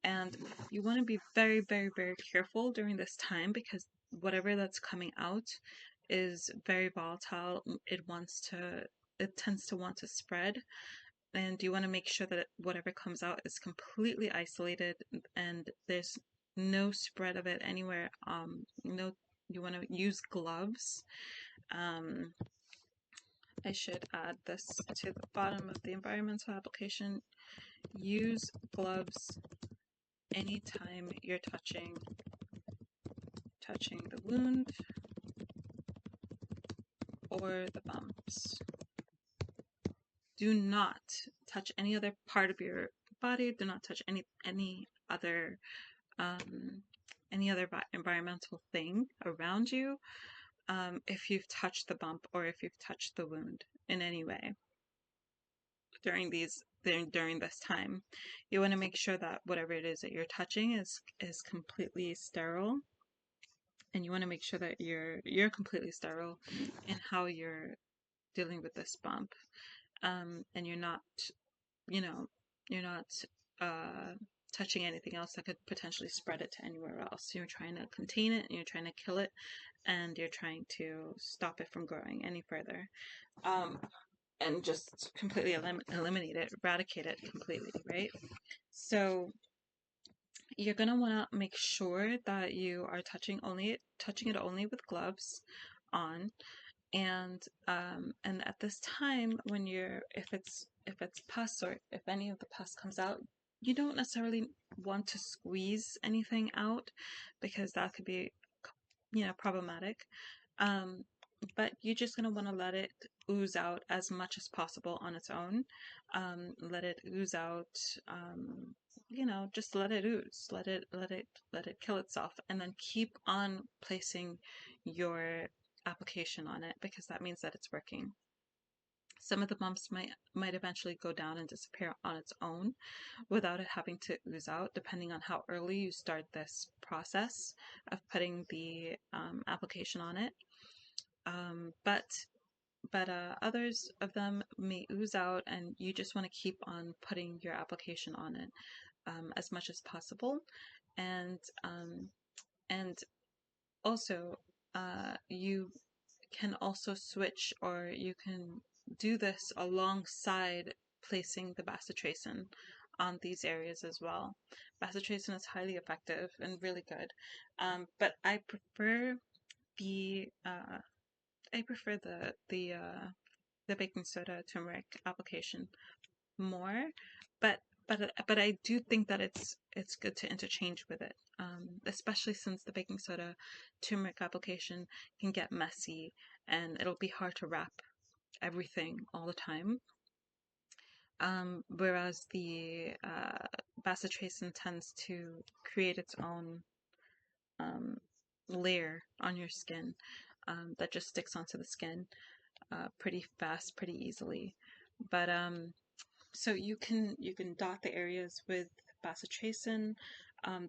And you want to be very, very, very careful during this time because whatever that's coming out is very volatile. It tends to want to spread, and you want to make sure that whatever comes out is completely isolated and there's no spread of it anywhere. No, you want to use gloves. I should add this to the bottom of the environmental application. Use gloves anytime you're touching the wound or the bumps. Do not touch any other part of your body. Do not touch any other environmental thing around you if you've touched the bump or if you've touched the wound in any way during this time. You want to make sure that whatever it is that you're touching is completely sterile, and you want to make sure that you're completely sterile in how you're dealing with this bump, and you're not touching anything else that could potentially spread it to anywhere else. You're trying to contain it, and you're trying to kill it, and you're trying to stop it from growing any further, and just completely eliminate it, eradicate it completely, right? So you're gonna want to make sure that you are touching it only with gloves on, and at this time when if it's pus or if any of the pus comes out, you don't necessarily want to squeeze anything out because that could be problematic, but you're just going to want to let it ooze out as much as possible on its own. Let it ooze out, just let it ooze, let it kill itself, and then keep on placing your application on it because that means that it's working. Some of the bumps might eventually go down and disappear on its own without it having to ooze out, depending on how early you start this process of putting the application on it. But others of them may ooze out, and you just want to keep on putting your application on it as much as possible. And also, you can also switch, or you can do this alongside placing the bacitracin on these areas as well. Bacitracin is highly effective and really good, but I prefer the baking soda turmeric application more, but I do think that it's good to interchange with it, especially since the baking soda turmeric application can get messy and it'll be hard to wrap everything all the time. Whereas the bacitracin tends to create its own layer on your skin that just sticks onto the skin pretty fast, pretty easily. But so you can dot the areas with bacitracin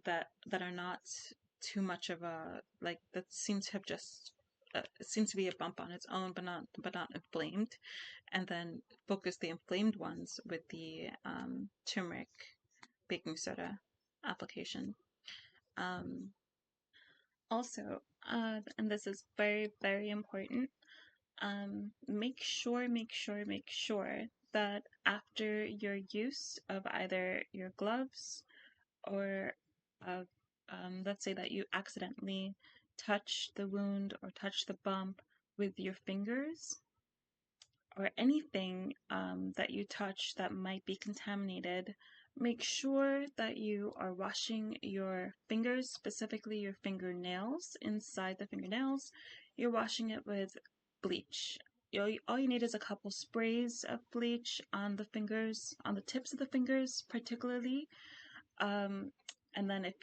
that are not too much of a that seems to have just it seems to be a bump on its own, but not inflamed, and then focus the inflamed ones with the turmeric baking soda application. Also, and this is very, very important, make sure that after your use of either your gloves or of, let's say that you accidentally touch the wound or touch the bump with your fingers, or anything that you touch that might be contaminated, make sure that you are washing your fingers, specifically your fingernails, inside the fingernails. You're washing it with bleach. All you need is a couple sprays of bleach on the fingers, on the tips of the fingers particularly. And then if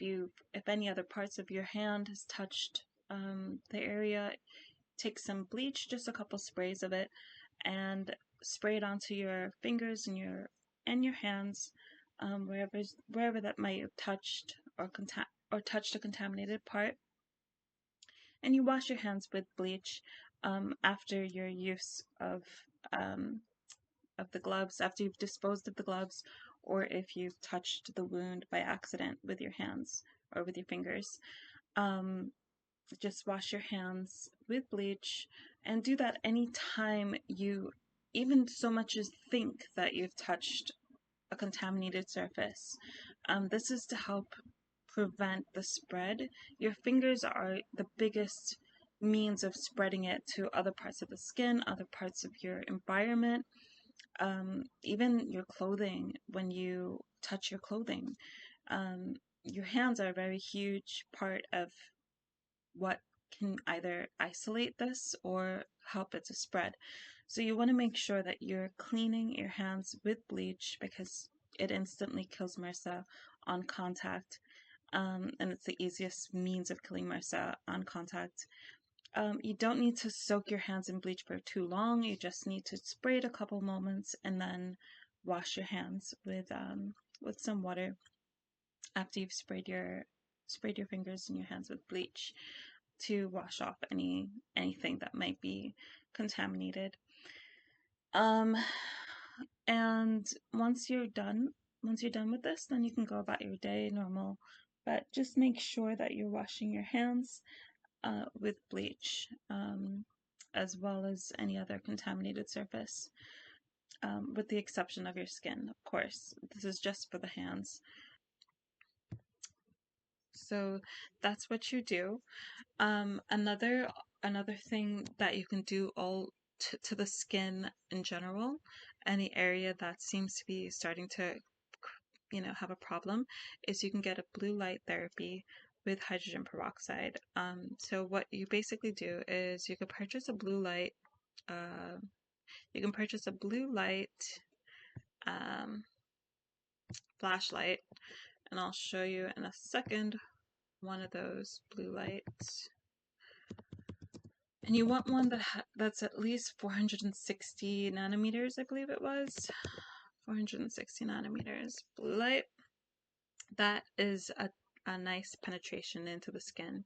any other parts of your hand has touched the area, take some bleach, just a couple sprays of it, and spray it onto your fingers and your hands, wherever that might have touched or touched a contaminated part. And you wash your hands with bleach after your use of the gloves, after you've disposed of the gloves, or if you've touched the wound by accident with your hands or with your fingers. Just wash your hands with bleach, and do that anytime you even so much as think that you've touched a contaminated surface. This is to help prevent the spread. Your fingers are the biggest means of spreading it to other parts of the skin, other parts of your environment, even your clothing. When you touch your clothing, your hands are a very huge part of what can either isolate this or help it to spread. So you want to make sure that you're cleaning your hands with bleach, because it instantly kills MRSA on contact, and it's the easiest means of killing MRSA on contact. You don't need to soak your hands in bleach for too long. You just need to spray it a couple moments and then wash your hands with some water after you've sprayed your fingers and your hands with bleach to wash off anything that might be contaminated. And once you're done with this, then you can go about your day normal. But just make sure that you're washing your hands with bleach, as well as any other contaminated surface, with the exception of your skin, of course. This is just for the hands. So that's what you do. Another thing that you can do all to the skin in general, any area that seems to be starting to, have a problem, is you can get a blue light therapy with hydrogen peroxide. So what you basically do is you can purchase a blue light. Flashlight, and I'll show you in a second one of those blue lights. And you want one that's at least 460 nanometers, I believe it was. 460 nanometers blue light. That is a nice penetration into the skin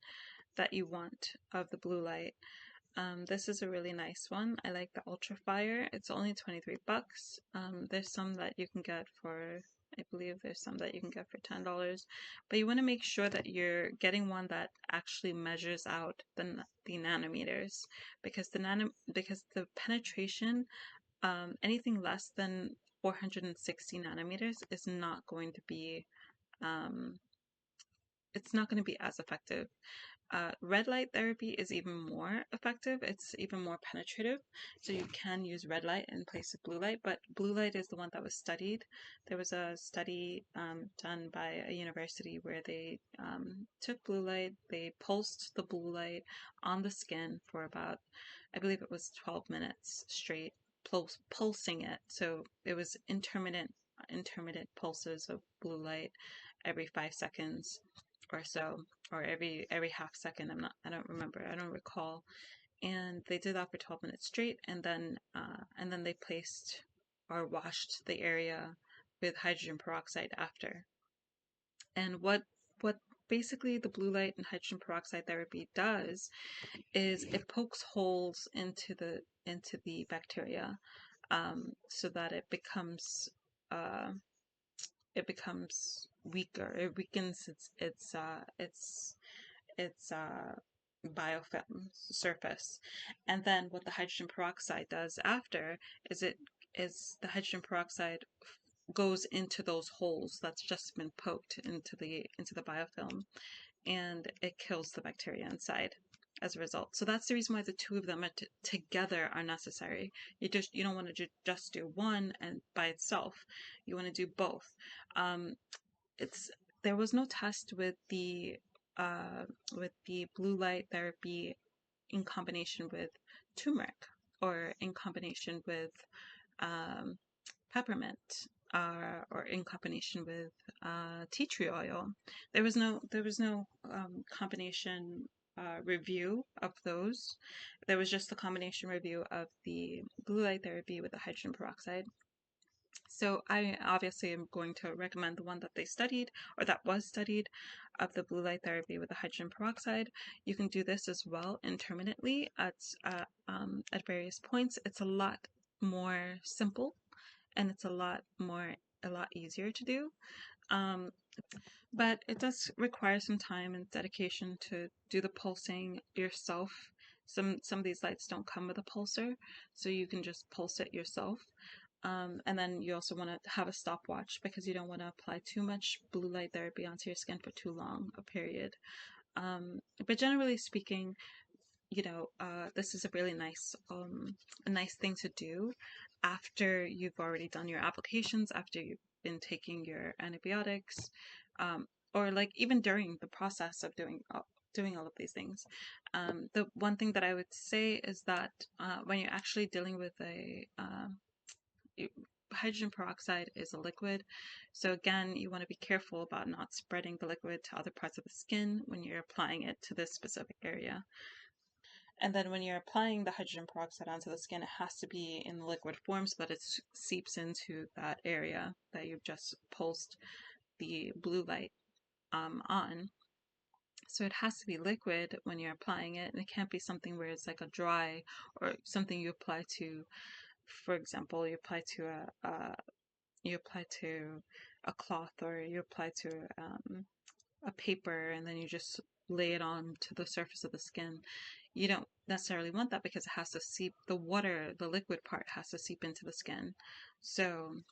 that you want of the blue light. This is a really nice one. I like the Ultra Fire. It's only 23 bucks. There's some that you can get for, I believe there's some that you can get for $10. But you want to make sure that you're getting one that actually measures out the nanometers, because the penetration, anything less than 460 nanometers is not going to be it's not going to be as effective. Red light therapy is even more effective. It's even more penetrative. So you can use red light in place of blue light, but blue light is the one that was studied. There was a study done by a university where they took blue light, they pulsed the blue light on the skin for about, I believe it was 12 minutes straight, pulsing it. So it was intermittent pulses of blue light every 5 seconds or so, or every half second. I don't remember. I don't recall. And they did that for 12 minutes straight, and then they placed or washed the area with hydrogen peroxide after. And what basically the blue light and hydrogen peroxide therapy does is it pokes holes into the bacteria, so that it becomes weaker. It weakens its biofilm surface. And then what the hydrogen peroxide does after is the hydrogen peroxide goes into those holes that's just been poked into the biofilm, and it kills the bacteria inside as a result. So that's the reason why the two of them together are necessary. You don't want to just do one and by itself. You want to do both. There was no test with the blue light therapy in combination with turmeric or in combination with peppermint, or in combination with tea tree oil. There was no combination review of those. There was just a combination review of the blue light therapy with the hydrogen peroxide. So I obviously am going to recommend the one that they studied, or that was studied, of the blue light therapy with the hydrogen peroxide. You can do this as well intermittently at various points. It's a lot more simple, and it's a lot easier to do. But it does require some time and dedication to do the pulsing yourself. Some of these lights don't come with a pulser, so you can just pulse it yourself. And then you also want to have a stopwatch because you don't want to apply too much blue light therapy onto your skin for too long a period. But generally speaking, this is a really nice thing to do after you've already done your applications, after you've been taking your antibiotics, or like even during the process of doing all of these things. The one thing that I would say is that when you're actually dealing with hydrogen peroxide is a liquid, so again, you want to be careful about not spreading the liquid to other parts of the skin when you're applying it to this specific area. And then when you're applying the hydrogen peroxide onto the skin, it has to be in liquid form so that it seeps into that area that you've just pulsed the blue light on. So it has to be liquid when you're applying it, and it can't be something where it's like a dry or something you apply to. For example, you apply to a cloth, or you apply to a paper, and then you just lay it on to the surface of the skin. You don't necessarily want that because it has to seep, the water, the liquid part has to seep into the skin. So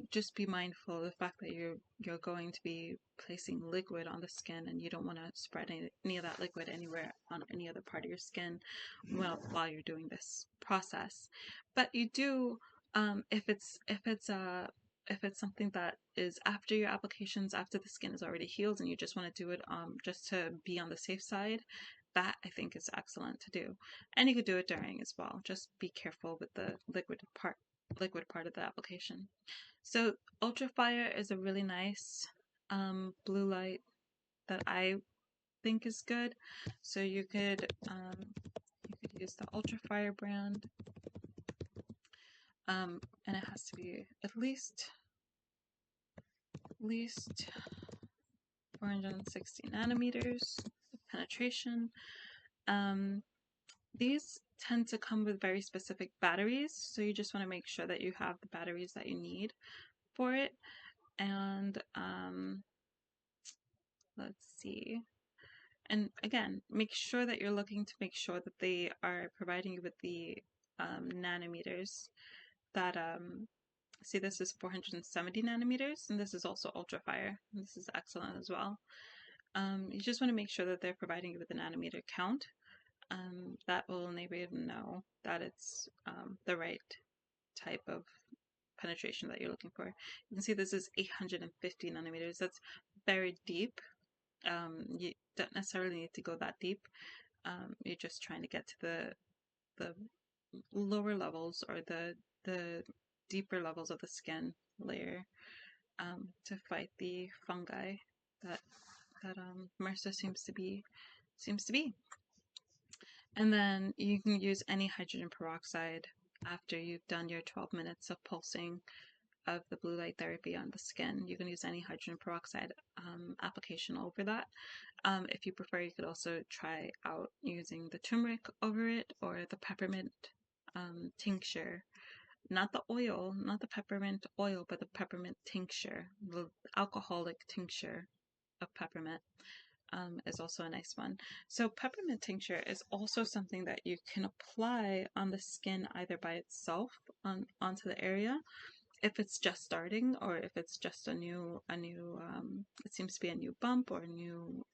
just be mindful of the fact that you're going to be placing liquid on the skin, and you don't want to spread any of that liquid anywhere on any other part of your skin while you're doing this process. But you do, if it's something that is after your applications, after the skin is already healed, and you just want to do it just to be on the safe side, that I think is excellent to do. And you could do it during as well. Just be careful with the liquid part of the application. So ultrafire is a really nice blue light that I think is good. So you could use the ultrafire brand, and it has to be at least 460 nanometers of penetration. These tend to come with very specific batteries, so you just want to make sure that you have the batteries that you need for it. And let's see. And again, make sure that you're looking to make sure that they are providing you with the nanometers that see, this is 470 nanometers, and this is also ultrafire. This is excellent as well. You just want to make sure that they're providing you with the nanometer count. That will enable you to know that it's the right type of penetration that you're looking for. You can see this is 850 nanometers. That's very deep. You don't necessarily need to go that deep. You're just trying to get to the lower levels, or the deeper levels of the skin layer, to fight the fungi that MRSA seems to be. And then you can use any hydrogen peroxide after you've done your 12 minutes of pulsing of the blue light therapy on the skin. You can use any hydrogen peroxide application over that. If you prefer, you could also try out using the turmeric over it, or the peppermint tincture. Not the oil, not the peppermint oil, but the peppermint tincture, the alcoholic tincture of peppermint. Is also a nice one. So peppermint tincture is also something that you can apply on the skin either by itself onto the area, if it's just starting, or if it's just a new it seems to be a new bump, or a new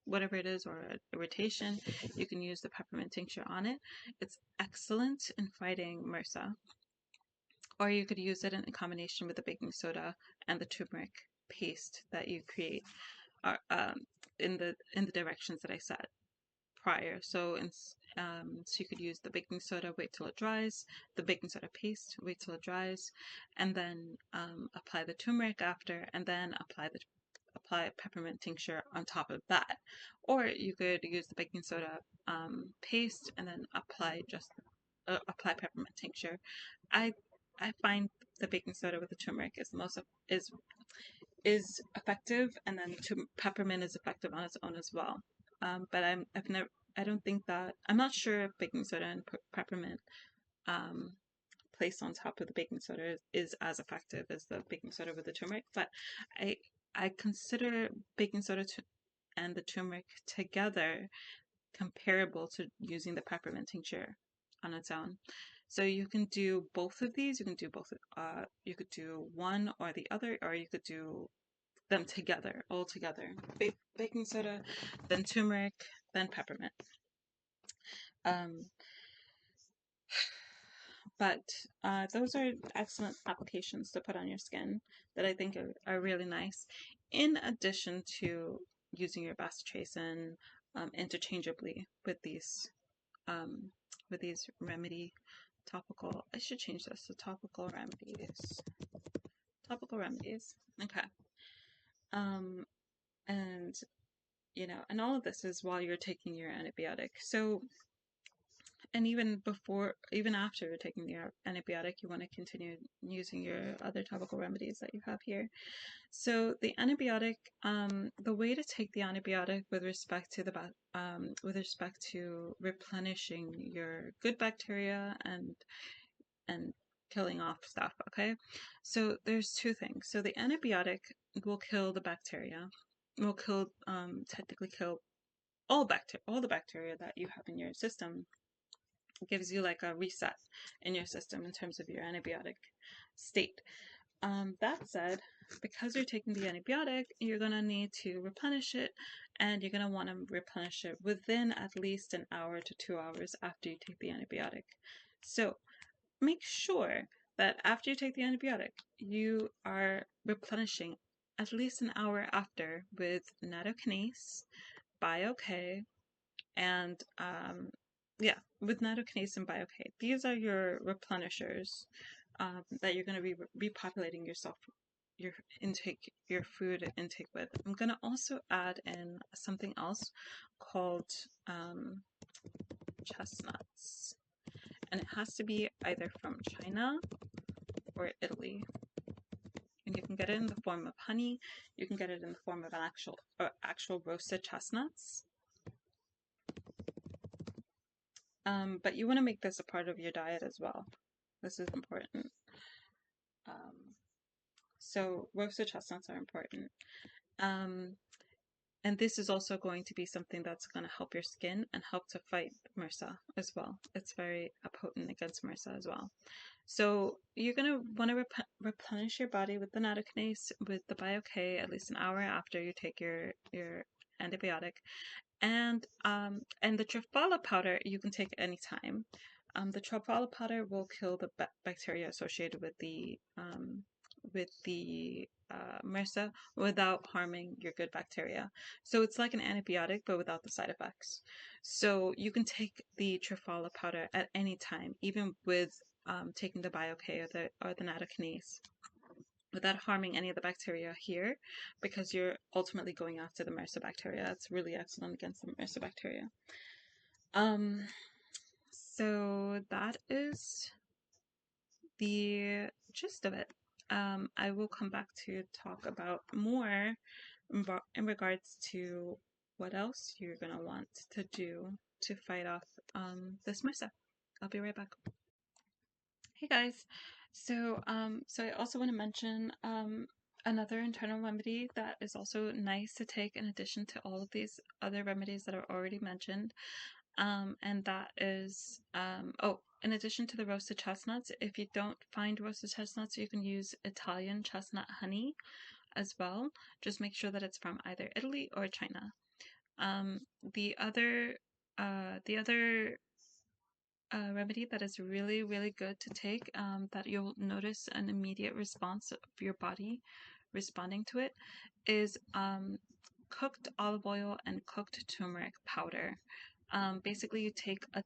whatever it is, or irritation. You can use the peppermint tincture on it. It's excellent in fighting MRSA. Or you could use it in combination with the baking soda and the turmeric paste that you create in the directions that I said prior. So you could use the baking soda, wait till it dries, the baking soda paste, wait till it dries, and then apply the turmeric after, and then apply apply peppermint tincture on top of that. Or you could use the baking soda paste and then apply apply peppermint tincture. I I find the baking soda with the turmeric is the most is effective, and then peppermint is effective on its own as well. But I've never I don't think that I'm not sure if baking soda and peppermint um, placed on top of the baking soda is as effective as the baking soda with the turmeric. But I I consider baking soda and the turmeric together comparable to using the peppermint tincture on its own. So you can do both of these. You can do both. You could do one or the other, or you could do them together, all together. Baking soda, then turmeric, then peppermint. Um, but those are excellent applications to put on your skin that I think are really nice. In addition to using your bacitracin interchangeably um, with these remedy topical. I should change this to topical remedies. Topical remedies. Okay. Um, and and all of this is while you're taking your antibiotic. So, and even after you're taking the antibiotic, you want to continue using your other topical remedies that you have here. So the antibiotic, the way to take the antibiotic with respect to replenishing your good bacteria and killing off stuff. Okay, so there's two things. So the antibiotic will kill the bacteria, will technically kill all the bacteria that you have in your system. It gives you like a reset in your system in terms of your antibiotic state. That said, because you're taking the antibiotic, you're going to need to replenish it, and you're going to want to replenish it within at least an hour to 2 hours after you take the antibiotic. So make sure that after you take the antibiotic, you are replenishing at least an hour after with nattokinase, BioK, and with nattokinase and BioK. These are your replenishers that you're going to be repopulating your food intake with. I'm going to also add in something else called chestnuts, and it has to be either from China or Italy. And you can get it in the form of honey. You can get it in the form of an actual roasted chestnuts. But you want to make this a part of your diet as well. This is important. So roasted chestnuts are important. And this is also going to be something that's going to help your skin and help to fight MRSA as well. It's very potent against MRSA as well. So you're going to want to replenish your body with the nattokinase, with the BioK, at least an hour after you take your antibiotic. And the triphala powder you can take anytime. The triphala powder will kill the bacteria associated with the MRSA without harming your good bacteria. So it's like an antibiotic but without the side effects. So you can take the triphala powder at any time, even with taking the BioK or the nattokinase, without harming any of the bacteria here, because you're ultimately going after the MRSA bacteria. It's really excellent against the MRSA bacteria. So that is the gist of it. I will come back to talk about more in regards to what else you're going to want to do to fight off this MRSA. I'll be right back. Hey guys, so I also want to mention another internal remedy that is also nice to take in addition to all of these other remedies that are already mentioned, and that is in addition to the roasted chestnuts, if you don't find roasted chestnuts, you can use Italian chestnut honey as well. Just make sure that it's from either Italy or China. The other remedy that is really, really good to take, that you'll notice an immediate response of your body responding to it, is cooked olive oil and cooked turmeric powder. Basically, you take a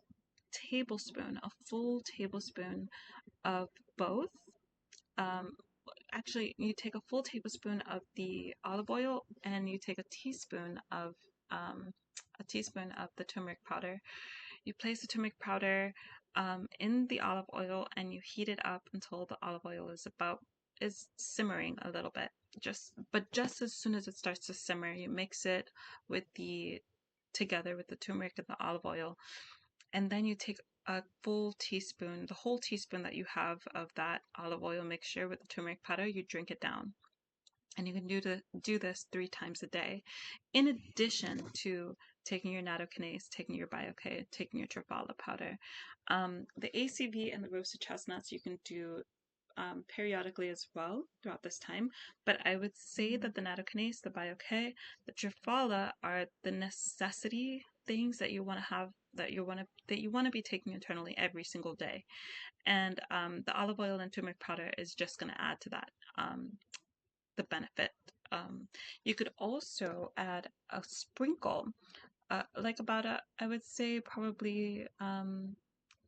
full tablespoon of both. actually, you take a full tablespoon of the olive oil and you take um, a teaspoon of the turmeric powder. You place the turmeric powder in the olive oil and you heat it up until the olive oil is simmering a little bit. Just as soon as it starts to simmer, you mix it together with the turmeric and the olive oil, and then you take a full teaspoon, the whole teaspoon that you have of that olive oil mixture with the turmeric powder, you drink it down. And you can do this 3 times a day, in addition to taking your nattokinase, taking your BioK, taking your triphala powder. The ACV and the roasted chestnuts you can do periodically as well throughout this time, but I would say that the nattokinase, the BioK, the triphala are the necessity things that you want to have, that you want to be taking internally every single day. And the olive oil and turmeric powder is just going to add to that, the benefit. You could also add a sprinkle, like about I would say probably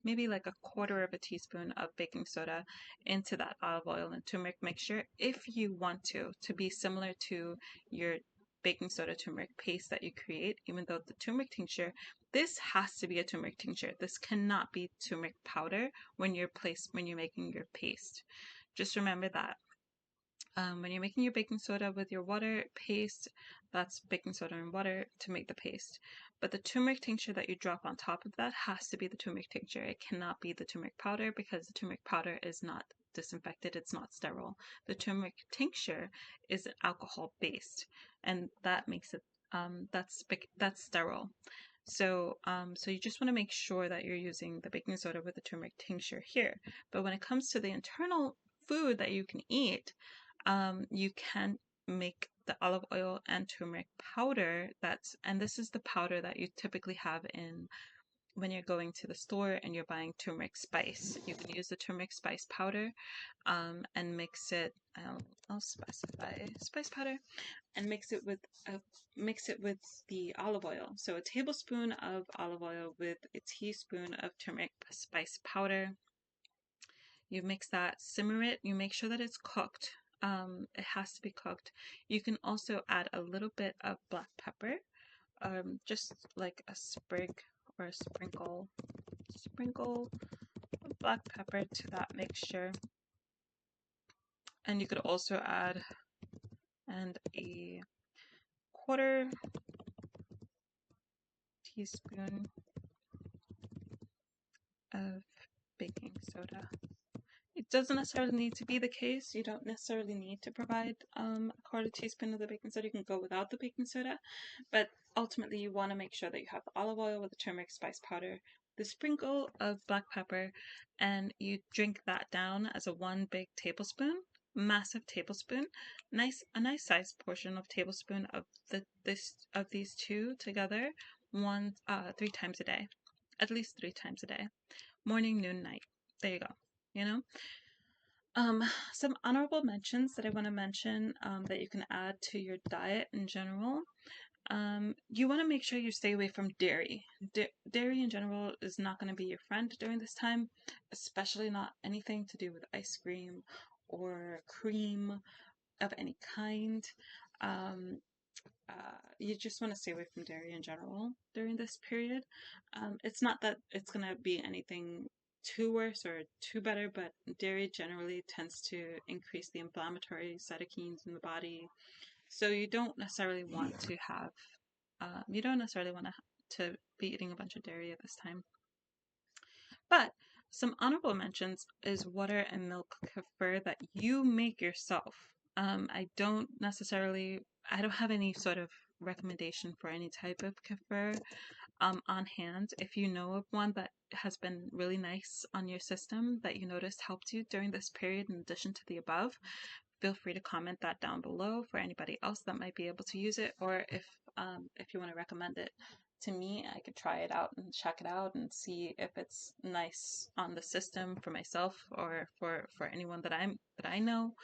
maybe like a quarter of a teaspoon of baking soda into that olive oil and turmeric mixture, if you want to be similar to your baking soda turmeric paste that you create. Even though the turmeric tincture, this has to be a turmeric tincture. This cannot be turmeric powder when you're making your paste. Just remember that. When you're making your baking soda with your water paste, that's baking soda and water to make the paste. But the turmeric tincture that you drop on top of that has to be the turmeric tincture. It cannot be the turmeric powder, because the turmeric powder is not disinfected, it's not sterile. The turmeric tincture is alcohol based, and that makes it that's sterile. So you just want to make sure that you're using the baking soda with the turmeric tincture here. But when it comes to the internal food that you can eat, you can make the olive oil and turmeric powder. And this is the powder that you typically have in when you're going to the store and you're buying turmeric spice. You can use the turmeric spice powder and mix it. I'll specify spice powder and mix it with the olive oil. So a tablespoon of olive oil with a teaspoon of turmeric spice powder. You mix that, simmer it, you make sure that it's cooked. It has to be cooked. You can also add a little bit of black pepper, just like a sprig or a sprinkle of black pepper to that mixture. And you could also add a quarter teaspoon of baking soda. It doesn't necessarily need to be the case. You don't necessarily need to provide a quarter teaspoon of the baking soda. You can go without the baking soda, but ultimately you want to make sure that you have the olive oil with the turmeric spice powder, the sprinkle of black pepper, and you drink that down as a 1 big tablespoon, massive tablespoon, a nice sized portion of tablespoon of these two together, 3 times a day, at least 3 times a day, morning, noon, night. There you go. You know. Some honorable mentions that I want to mention that you can add to your diet in general. You want to make sure you stay away from dairy. Dairy in general is not going to be your friend during this time, especially not anything to do with ice cream or cream of any kind. Um, you just want to stay away from dairy in general during this period. It's not that it's going to be anything too worse or too better, but dairy generally tends to increase the inflammatory cytokines in the body. So you don't necessarily want to to be eating a bunch of dairy at this time. But some honorable mentions is water and milk kefir that you make yourself. I don't have any sort of recommendation for any type of kefir on hand. If you know of one that has been really nice on your system that you noticed helped you during this period in addition to the above, feel free to comment that down below for anybody else that might be able to use it, or if you want to recommend it to me, I could try it out and check it out and see if it's nice on the system for myself or for anyone that I know,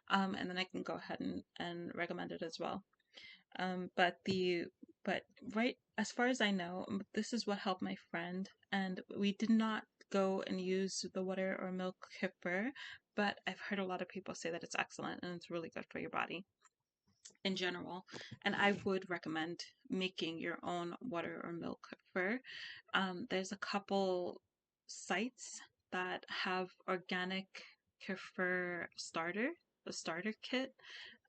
and then I can go ahead and recommend it as well. But right as far as I know, this is what helped my friend, and we did not go and use the water or milk kefir, but I've heard a lot of people say that it's excellent and it's really good for your body in general. And I would recommend making your own water or milk fur. There's a couple sites that have organic kefir starter, the starter kit.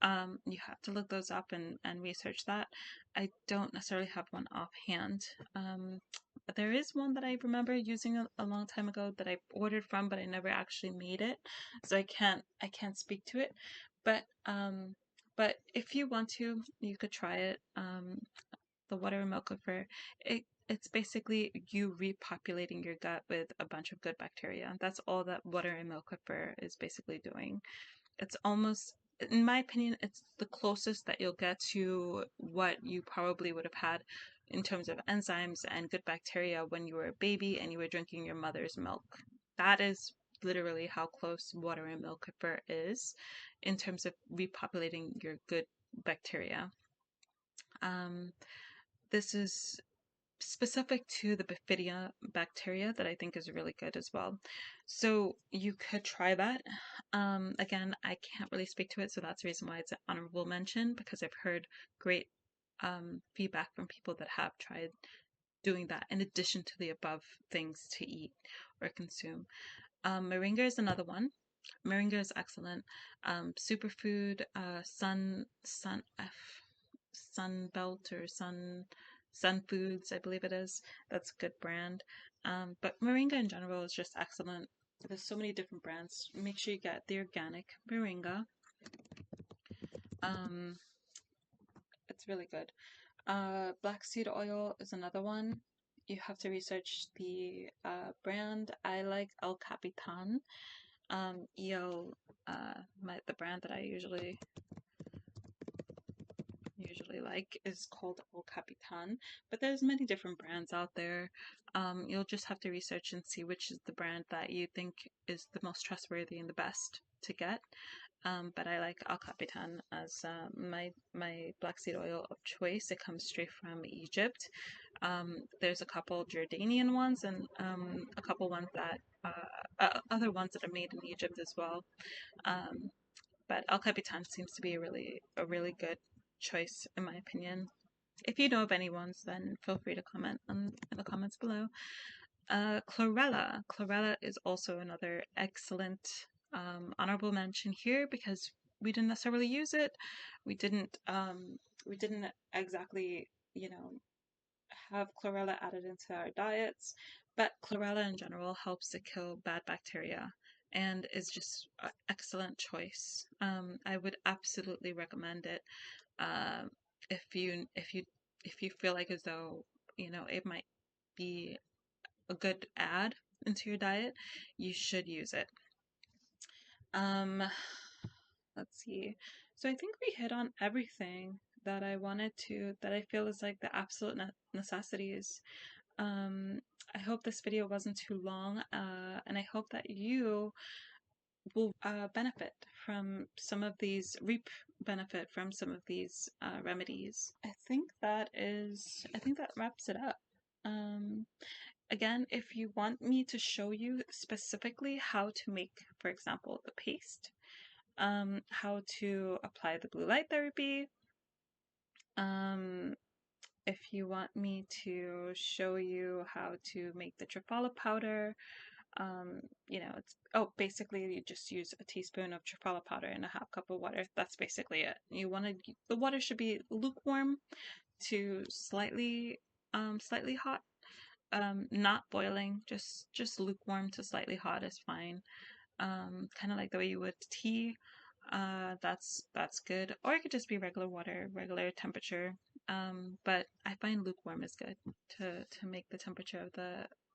You have to look those up and research that. I don't necessarily have one offhand. There is one that I remember using a long time ago that I ordered from, but I never actually made it, so I can't speak to it. But if you want to, you could try it. The water and milk liver, it's basically you repopulating your gut with a bunch of good bacteria. That's all that water and milk liver is basically doing. It's almost, in my opinion, it's the closest that you'll get to what you probably would have had in terms of enzymes and good bacteria when you were a baby and you were drinking your mother's milk. That is literally how close water and milk liver is in terms of repopulating your good bacteria. Um, this is specific to the Bifidia bacteria that I think is really good as well. So you could try that. Again, I can't really speak to it, so that's the reason why it's an honorable mention, because I've heard great feedback from people that have tried doing that in addition to the above things to eat or consume. Moringa is another one. Moringa is excellent. Superfood, Sunbelt or Sun Foods, I believe it is. That's a good brand. But moringa in general is just excellent. There's so many different brands. Make sure you get the organic moringa. It's really good. Black seed oil is another one. You have to research the brand. I like El Capitan. The brand that I usually like is called El Capitan, but there's many different brands out there. You'll just have to research and see which is the brand that you think is the most trustworthy and the best to get. But I like El Capitan as my black seed oil of choice. It comes straight from Egypt. There's a couple Jordanian ones and a couple ones that other ones that are made in Egypt as well. But El Capitan seems to be a really good choice in my opinion. If you know of any ones, then feel free to comment in the comments below. Chlorella. Chlorella is also another excellent honorable mention here because we didn't necessarily use it. We didn't exactly, have chlorella added into our diets, but chlorella in general helps to kill bad bacteria and is just an excellent choice. I would absolutely recommend it. Um, if you feel like as though it might be a good add into your diet, you should use it. Let's see. So I think we hit on everything that I feel is like the absolute necessities. I hope this video wasn't too long, and I hope that you will benefit from some of these remedies. I think that wraps it up. Again, if you want me to show you specifically how to make, for example, the paste, how to apply the blue light therapy, if you want me to show you how to make the triphala powder, basically you just use a teaspoon of triphala powder and a half cup of water. That's basically it. The water should be lukewarm to slightly hot, not boiling, just lukewarm to slightly hot is fine. Kind of like the way you would tea. That's good. Or it could just be regular water, regular temperature. But I find lukewarm is good to make the temperature of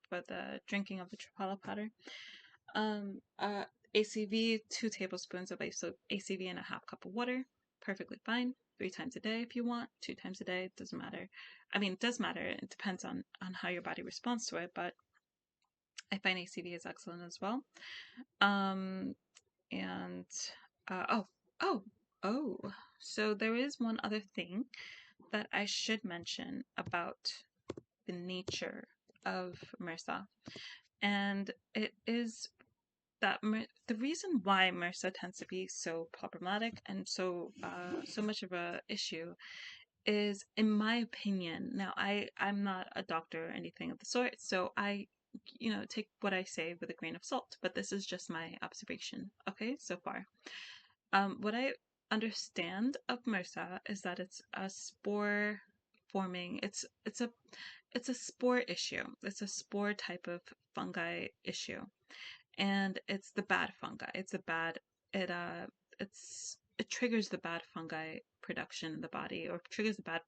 for the drinking of the triphala powder. ACV, 2 tablespoons of ACV and a half cup of water, perfectly fine. 3 times a day if you want, 2 times a day, doesn't matter. I mean, it does matter. It depends on how your body responds to it, but I find ACV is excellent as well. And so there is one other thing that I should mention about the nature of MRSA, and it is that the reason why MRSA tends to be so problematic and so much of a issue is, in my opinion, now I'm not a doctor or anything of the sort, so I, take what I say with a grain of salt, but this is just my observation, okay, so far. What I understand of MRSA is that it's a spore forming. It's a spore issue. It's a spore type of fungi issue, and it's the bad fungi. It it triggers the bad fungi production in the body, or triggers the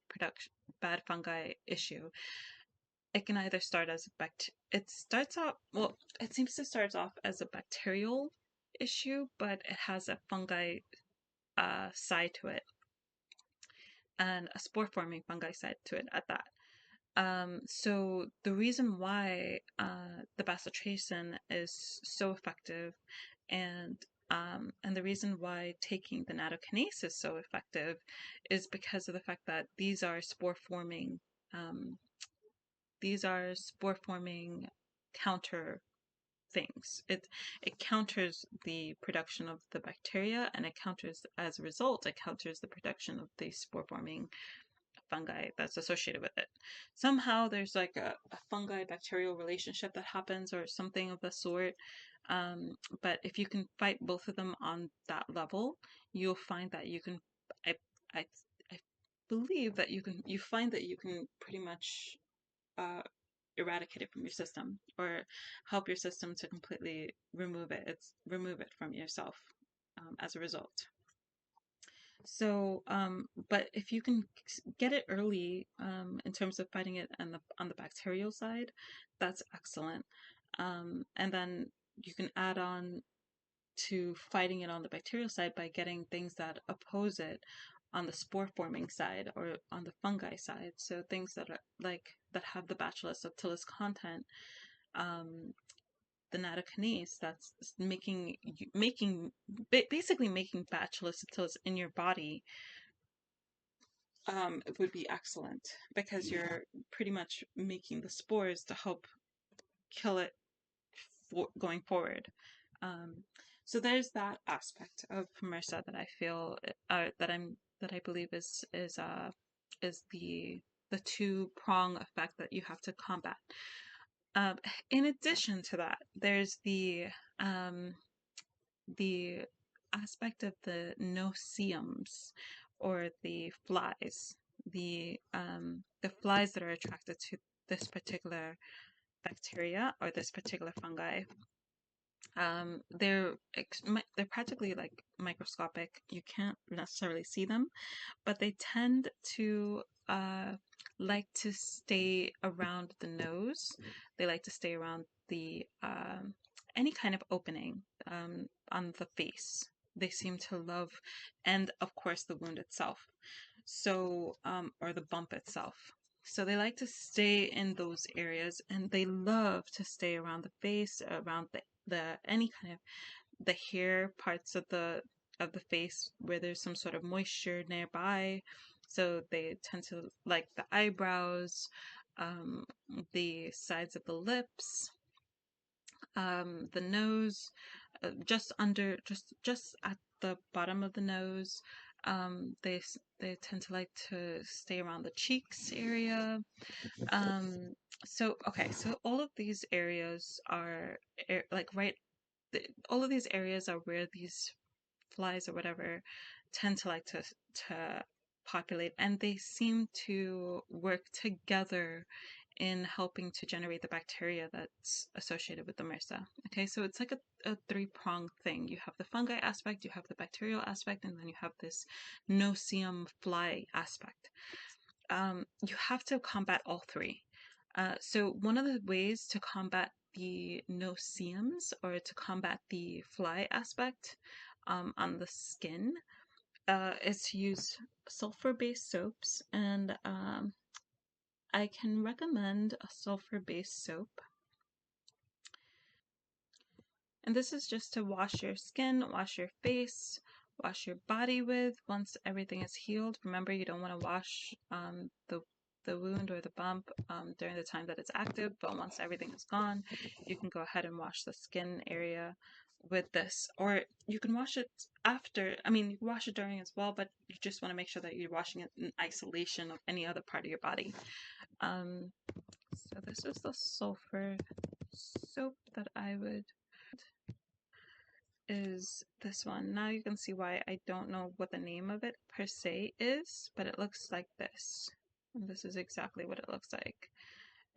bad fungi issue. It can either start as it starts off, well, it seems to start off as a bacterial issue, but it has a fungi side to it, and a spore forming fungi side to it at that. So the reason why the bacitracin is so effective, and and the reason why taking the nattokinase is so effective, is because of the fact that um, these are spore forming counter things. It counters the production of the bacteria, and it counters, as a result, it counters the production of the spore forming fungi that's associated with it. Somehow there's like a fungi bacterial relationship that happens, or something of the sort. But if you can fight both of them on that level, you'll find that you can. I I I believe that you find that you can pretty much eradicate it from your system, or help your system to completely remove it from yourself, as a result. So, but if you can get it early, in terms of fighting it on the bacterial side, that's excellent. And then you can add on to fighting it on the bacterial side by getting things that oppose it on the spore forming side, or on the fungi side. So things that are that have the Bacillus subtilis content, um, the nattokinase, that's basically making Bacillus subtilis in your body. It would be excellent, because you're pretty much making the spores to help kill it going forward. Um, so there's that aspect of MRSA that I feel, that I believe is the two-prong effect that you have to combat. Um, in addition to that, there's um, the aspect of the noceums, or the flies, the flies that are attracted to this particular bacteria, or this particular fungi. They're practically like microscopic. You can't necessarily see them, but they tend to like to stay around the nose. They like to stay around the any kind of opening on the face. They seem to love, and of course the wound itself. So, or the bump itself. So they like to stay in those areas, and they love to stay around the face, around the any kind of the hair parts of the face where there's some sort of moisture nearby. So they tend to like the eyebrows, um, the sides of the lips, the nose, just at the bottom of the nose. They tend to like to stay around the cheeks area. Um, so okay, so all of these areas are like right. All of these areas are where these flies or whatever tend to like to populate, and they seem to work together in helping to generate the bacteria that's associated with the MRSA. Okay, so it's like a three-pronged thing. You have the fungi aspect, you have the bacterial aspect, and then you have this noceum fly aspect. You have to combat all three. So one of the ways to combat the noceums, or to combat the fly aspect on the skin, is to use sulfur-based soaps, and I can recommend a sulfur-based soap. And this is just to wash your skin, wash your face, wash your body with once everything is healed. Remember, you don't want to wash the wound or the bump during the time that it's active, but once everything is gone, you can go ahead and wash the skin area with this, or you can wash it after. I mean, you can wash it during as well, but you just want to make sure that you're washing it in isolation of any other part of your body. So this is the sulfur soap that I would, is this one. Now you can see why I don't know what the name of it per se is, but it looks like this. And this is exactly what it looks like.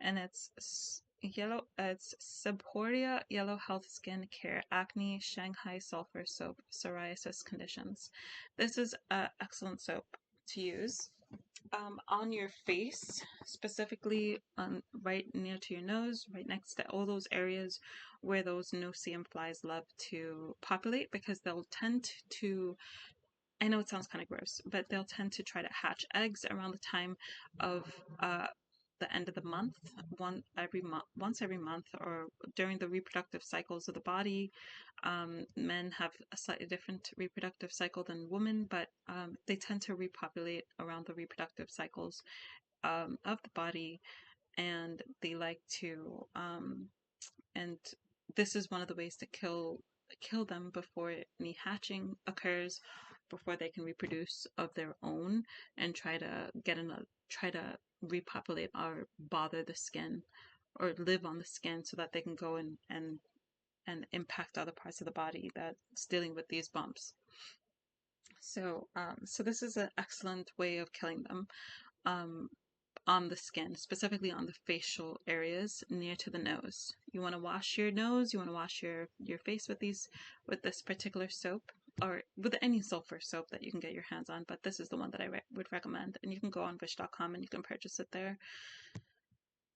And it's yellow, it's Seporia Yellow Health Skin Care Acne Shanghai Sulfur Soap Psoriasis Conditions. This is an excellent soap to use on your face, specifically right near to your nose, right next to all those areas where those no-see-um flies love to populate, because they'll tend to, I know it sounds kind of gross, but they'll tend to try to hatch eggs around the time of the end of the month, once every month, or during the reproductive cycles of the body. Men have a slightly different reproductive cycle than women, but they tend to repopulate around the reproductive cycles of the body, and they like to, and this is one of the ways to kill them before any hatching occurs, before they can reproduce of their own and try to repopulate or bother the skin or live on the skin, so that they can go and impact other parts of the body that's dealing with these bumps. So so this is an excellent way of killing them on the skin, specifically on the facial areas near to the nose. You want to wash your nose, you want to wash your face with this particular soap, or with any sulfur soap that you can get your hands on, but this is the one that I would recommend, and you can go on wish.com and you can purchase it there.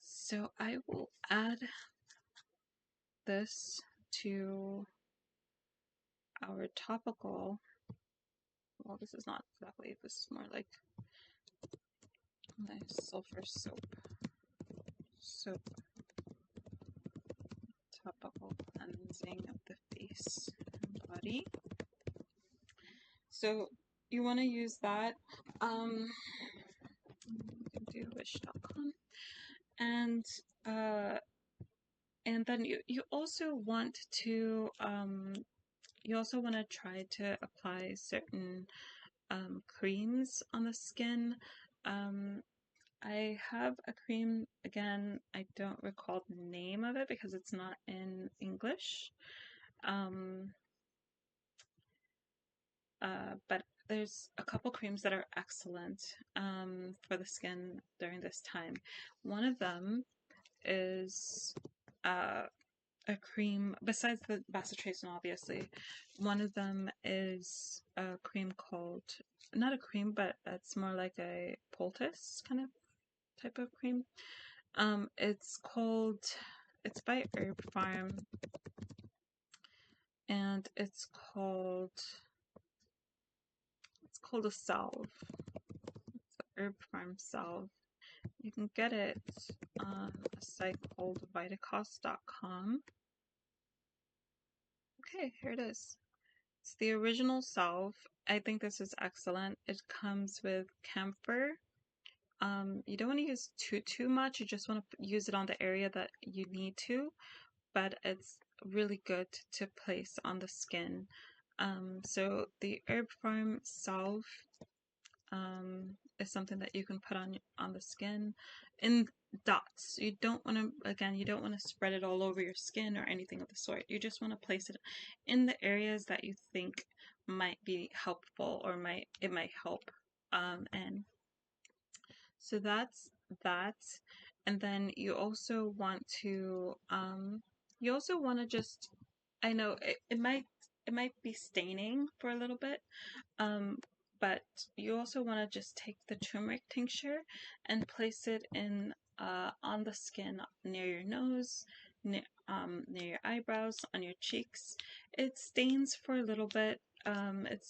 So I will add this to our topical, well, this is not exactly, this is more like my sulfur soap topical cleansing of the face and body. So you want to use that. You can do wish.com, and then you also want to try to apply certain creams on the skin. I have a cream, again, I don't recall the name of it because it's not in English. But there's a couple creams that are excellent for the skin during this time. One of them is a cream, besides the bacitracin, obviously. One of them is a cream called, not a cream, but it's more like a poultice kind of type of cream. It's by Herb Farm, and it's called a salve. It's the Herb Farm salve. You can get it on a site called vitacost.com. Okay, here it is. It's the original salve. I think this is excellent. It comes with camphor. You don't want to use too much. You just want to use it on the area that you need to, but it's really good to place on the skin. So the Herb Farm salve is something that you can put on the skin in dots. You don't want to spread it all over your skin or anything of the sort. You just want to place it in the areas that you think might be helpful, or it might help. And so that's that. And then you also want to just, I know it might be staining for a little bit, but you also want to just take the turmeric tincture and place it in on the skin near your nose, near your eyebrows, on your cheeks. It stains for a little bit. It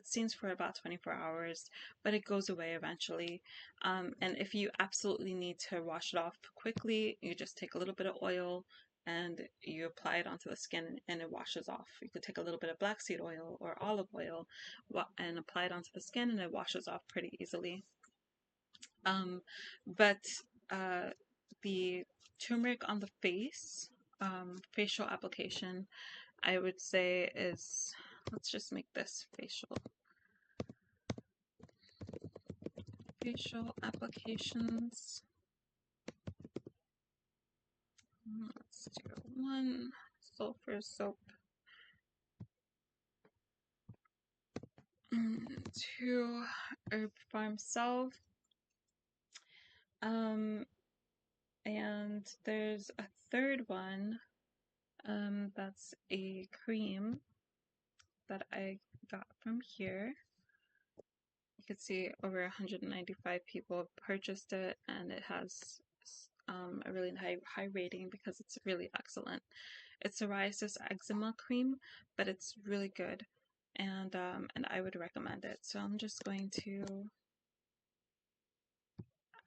stains for about 24 hours, but it goes away eventually. And if you absolutely need to wash it off quickly, you just take a little bit of oil and you apply it onto the skin and it washes off. You could take a little bit of black seed oil or olive oil and apply it onto the skin, and it washes off pretty easily. But the turmeric on the face, facial application, I would say is, let's just make this facial applications. Let's do 1 sulfur soap, 2 herb farm salve, and there's a third one, that's a cream that I got from here. You can see over 195 people have purchased it, and it has a really high rating because it's really excellent. It's psoriasis eczema cream, but it's really good, and I would recommend it. So I'm just going to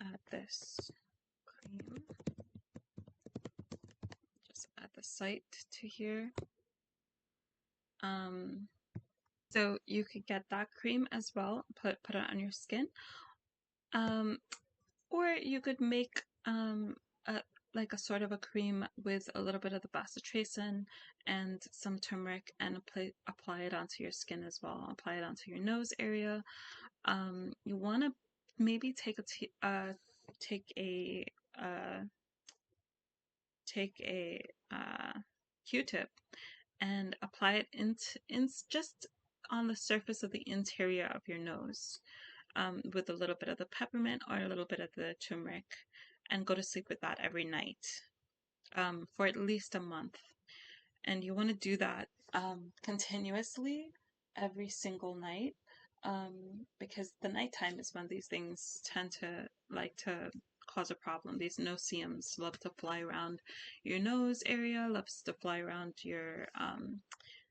add this cream, just add the site to here. So you could get that cream as well, put it on your skin, or you could make like a sort of a cream with a little bit of the bacitracin and some turmeric, and apply it onto your skin as well. Apply it onto your nose area. You want to maybe take a Q-tip and apply it in just on the surface of the interior of your nose, with a little bit of the peppermint or a little bit of the turmeric, and go to sleep with that every night, for at least a month. And you want to do that continuously every single night, because the nighttime is when these things tend to cause a problem. These noceums love to fly around your nose area, loves to fly around your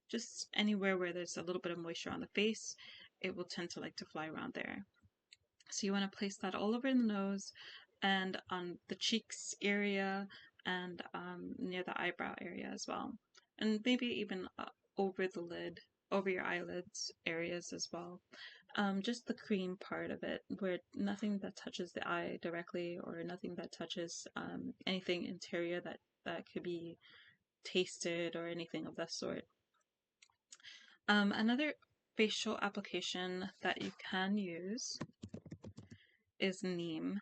just anywhere where there's a little bit of moisture on the face. It will tend to like to fly around there. So you want to place that all over the nose and on the cheeks area, and near the eyebrow area as well, and maybe even over the lid, over your eyelids areas as well. Just the cream part of it, where nothing that touches the eye directly, or nothing that touches anything interior that could be tasted or anything of that sort. Another facial application that you can use is neem.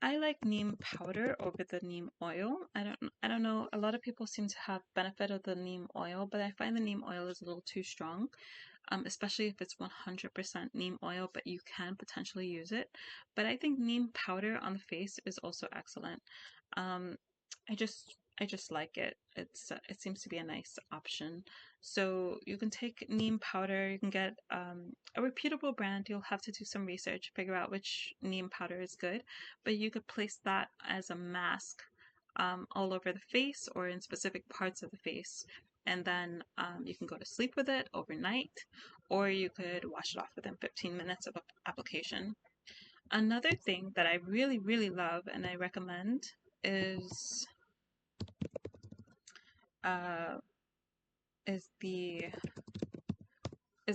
I like neem powder over the neem oil. I don't know, a lot of people seem to have benefit of the neem oil, but I find the neem oil is a little too strong, especially if it's 100% neem oil, but you can potentially use it. But I think neem powder on the face is also excellent. I just like it. It seems to be a nice option. So you can take neem powder. You can get a reputable brand. You'll have to do some research, figure out which neem powder is good. But you could place that as a mask all over the face or in specific parts of the face. And then you can go to sleep with it overnight, or you could wash it off within 15 minutes of application. Another thing that I really, really love and I recommend is uh, is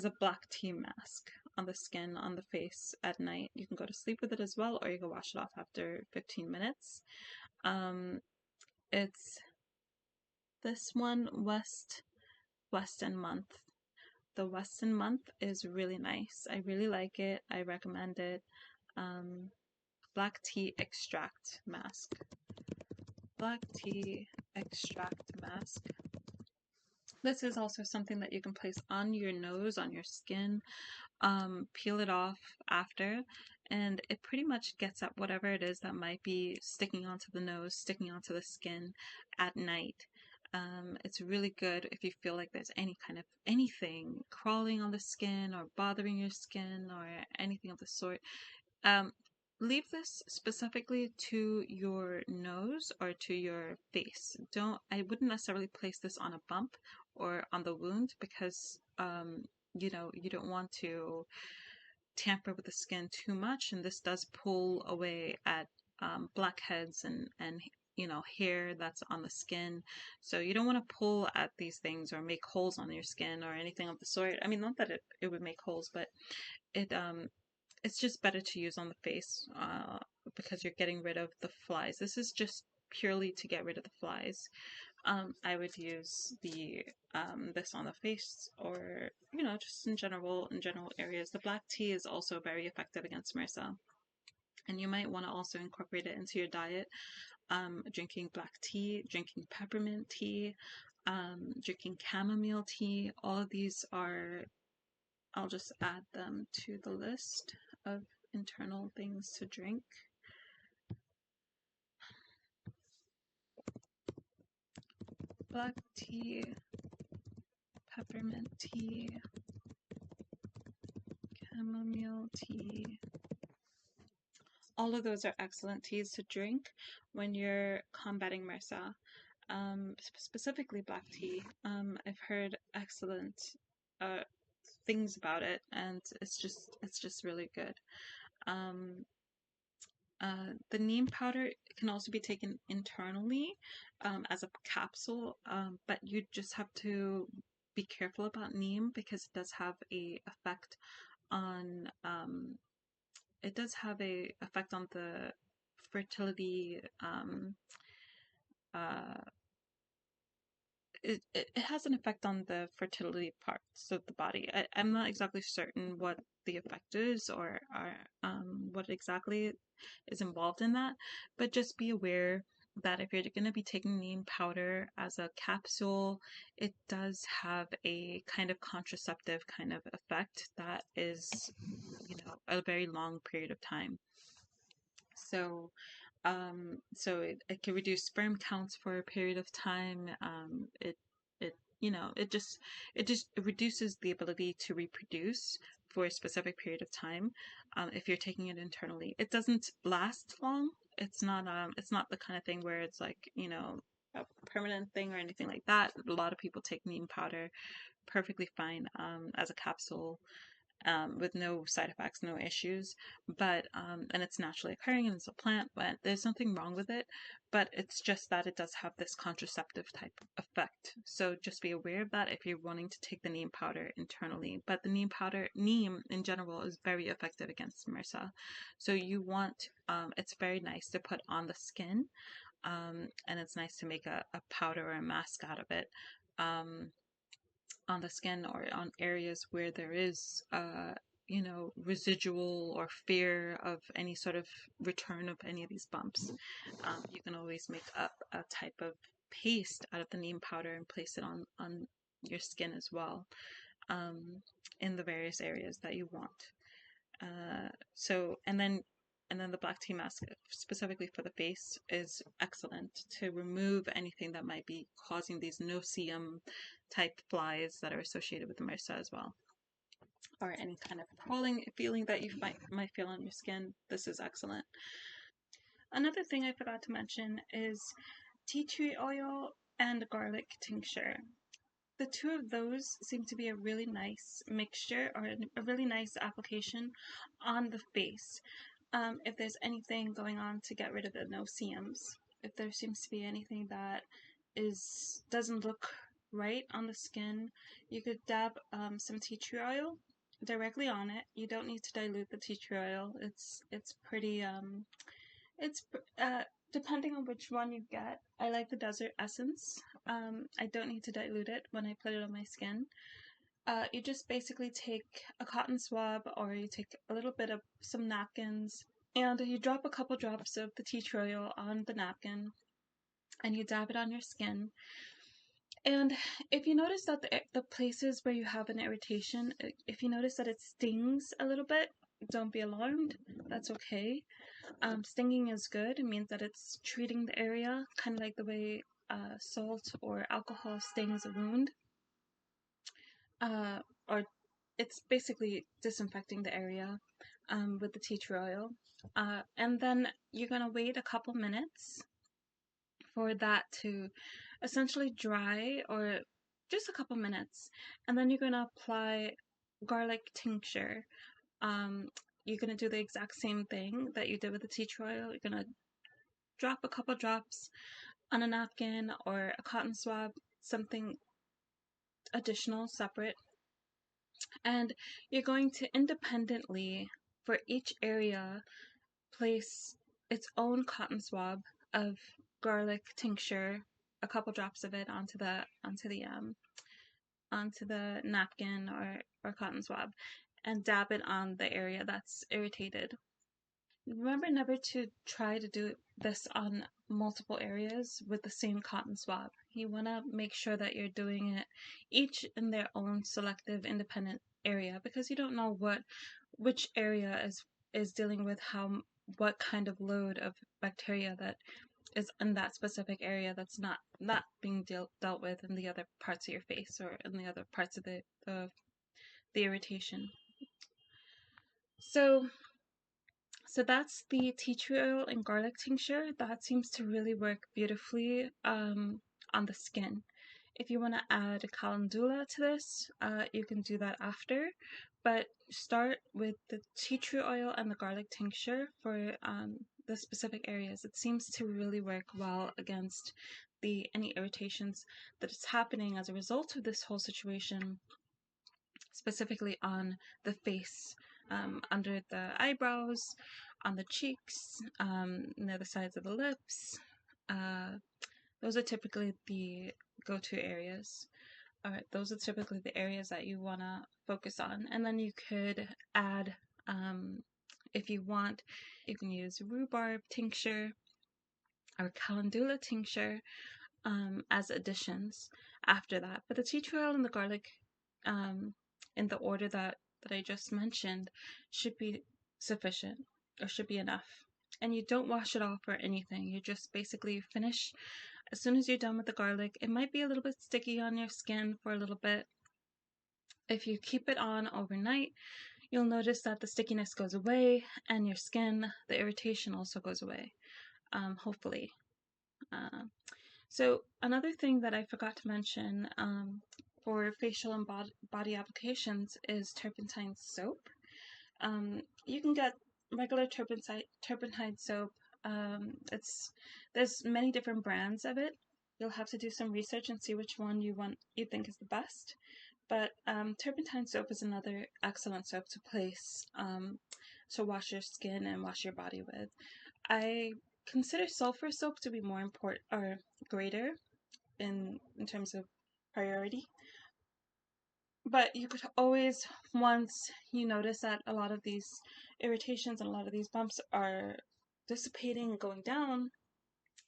a black tea mask on the skin, on the face at night. You can go to sleep with it as well, or you can wash it off after 15 minutes. It's this one, Weston Month. The Weston Month is really nice. I really like it. I recommend it. Black tea extract mask. Black tea extract mask. This is also something that you can place on your nose, on your skin, peel it off after, and it pretty much gets at whatever it is that might be sticking onto the nose, sticking onto the skin at night. It's really good if you feel like there's any kind of anything crawling on the skin or bothering your skin or anything of the sort. Leave this specifically to your nose or to your face. I wouldn't necessarily place this on a bump or on the wound, because you know, you don't want to tamper with the skin too much, and this does pull away at blackheads and you know, hair that's on the skin. So you don't want to pull at these things or make holes on your skin or anything of the sort. I mean, not that it would make holes, but it's just better to use on the face, because you're getting rid of the flies. This is just purely to get rid of the flies. I would use the this on the face, or just in general areas. The black tea is also very effective against MRSA, and you might want to also incorporate it into your diet. Drinking black tea, drinking peppermint tea, drinking chamomile tea. All of these are, I'll just add them to the list of internal things to drink. Black tea, peppermint tea, chamomile tea. All of those are excellent teas to drink when you're combating MRSA. Specifically black tea. I've heard excellent things about it, and it's just really good. The neem powder can also be taken internally as a capsule, but you just have to be careful about neem because it does have a effect on the fertility. It has an effect on the fertility parts of the body. I'm not exactly certain what the effect is, or what exactly is involved in that, but just be aware that if you're going to be taking neem powder as a capsule, it does have a kind of contraceptive kind of effect that is, a very long period of time. So it can reduce sperm counts for a period of time. It reduces the ability to reproduce for a specific period of time. If you're taking it internally, it doesn't last long. It's not the kind of thing where it's like, a permanent thing or anything like that. A lot of people take neem powder perfectly fine as a capsule, with no side effects, no issues. But and it's naturally occurring and it's a plant, but there's nothing wrong with it. But it's just that it does have this contraceptive type effect. So just be aware of that if you're wanting to take the neem powder internally. But the neem in general is very effective against MRSA. So you want, it's very nice to put on the skin, and it's nice to make a powder or a mask out of it. On the skin or on areas where there is residual or fear of any sort of return of any of these bumps. You can always make up a type of paste out of the neem powder and place it on your skin as well, in the various areas that you want. And then the black tea mask, specifically for the face, is excellent to remove anything that might be causing these no-see-um type flies that are associated with the MRSA as well, or any kind of crawling feeling that you might feel on your skin. This is excellent. Another thing I forgot to mention is tea tree oil and garlic tincture. The two of those seem to be a really nice mixture, or a really nice application on the face. If there's anything going on to get rid of the no-see-ums, if there seems to be anything that doesn't look right on the skin, you could dab some tea tree oil directly on it. You don't need to dilute the tea tree oil. It's pretty it's depending on which one you get. I like the desert essence. I don't need to dilute it when I put it on my skin. You just basically take a cotton swab, or you take a little bit of some napkins, and you drop a couple drops of the tea tree oil on the napkin, and you dab it on your skin. And if you notice that the places where you have an irritation, if you notice that it stings a little bit, don't be alarmed. That's okay. Stinging is good. It means that it's treating the area, kind of like the way salt or alcohol stings a wound. Or it's basically disinfecting the area with the tea tree oil. And then you're going to wait a couple minutes for that to essentially dry, or just a couple minutes. And then you're going to apply garlic tincture. You're going to do the exact same thing that you did with the tea tree oil. You're going to drop a couple drops on a napkin or a cotton swab, something additional, separate. And you're going to independently, for each area, place its own cotton swab of garlic tincture a couple drops of it onto the napkin or cotton swab, and dab it on the area that's irritated. Remember never to try to do this on multiple areas with the same cotton swab. You want to make sure that you're doing it each in their own selective independent area, because you don't know which area is dealing with what kind of load of bacteria that is in that specific area that's not being dealt with in the other parts of your face or in the other parts of the irritation. So that's the tea tree oil and garlic tincture. That seems to really work beautifully on the skin. If you want to add a calendula to this, you can do that after, but start with the tea tree oil and the garlic tincture for the specific areas. It seems to really work well against any irritations that is happening as a result of this whole situation, specifically on the face, under the eyebrows, on the cheeks, near the sides of the lips. Those are typically the go-to areas. All right, those are typically the areas that you want to focus on. And then you could add, if you want, you can use rhubarb tincture or calendula tincture as additions after that. But the tea tree oil and the garlic, in the order that I just mentioned, should be sufficient or should be enough. And you don't wash it off or anything. You just basically finish as soon as you're done with the garlic. It might be a little bit sticky on your skin for a little bit. If you keep it on overnight, you'll notice that the stickiness goes away and your skin, the irritation also goes away, hopefully. So another thing that I forgot to mention for facial and body applications is turpentine soap. You can get regular turpentine soap. There's many different brands of it. You'll have to do some research and see which one you think is the best. But turpentine soap is another excellent soap to place to wash your skin and wash your body with. I consider sulfur soap to be more important or greater in terms of priority. But you could always, once you notice that a lot of these irritations and a lot of these bumps are dissipating and going down,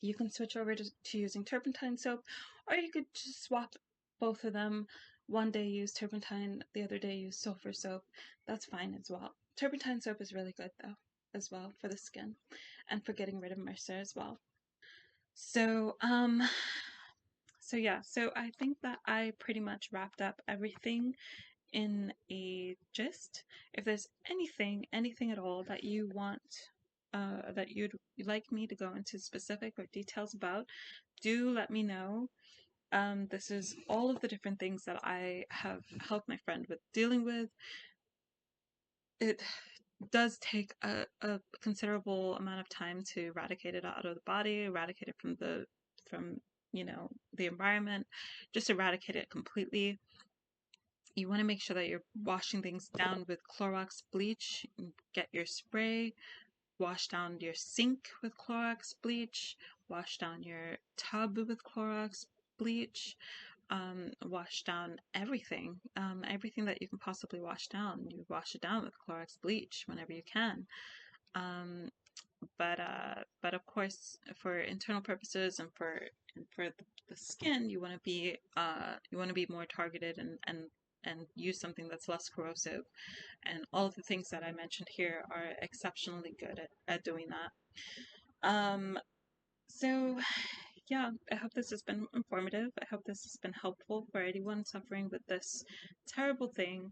you can switch over to using turpentine soap, or you could just swap both of them. One day use turpentine, the other day use sulfur soap. That's fine as well. Turpentine soap is really good though, as well, for the skin and for getting rid of MRSA as well. So, so I think that I pretty much wrapped up everything in a gist. If there's anything at all that you want, that you'd like me to go into specific or details about, do let me know. This is all of the different things that I have helped my friend with dealing with. It does take a considerable amount of time to eradicate it out of the body, eradicate it from the environment, just eradicate it completely. You want to make sure that you're washing things down with Clorox bleach. Get your spray, wash down your sink with Clorox bleach, wash down your tub with Clorox bleach, wash down everything, everything that you can possibly wash down. You wash it down with Clorox bleach whenever you can. But of course, for internal purposes and for the skin, you want to be more targeted and use something that's less corrosive. And all of the things that I mentioned here are exceptionally good at doing that. So yeah, I hope this has been informative. I hope this has been helpful for anyone suffering with this terrible thing.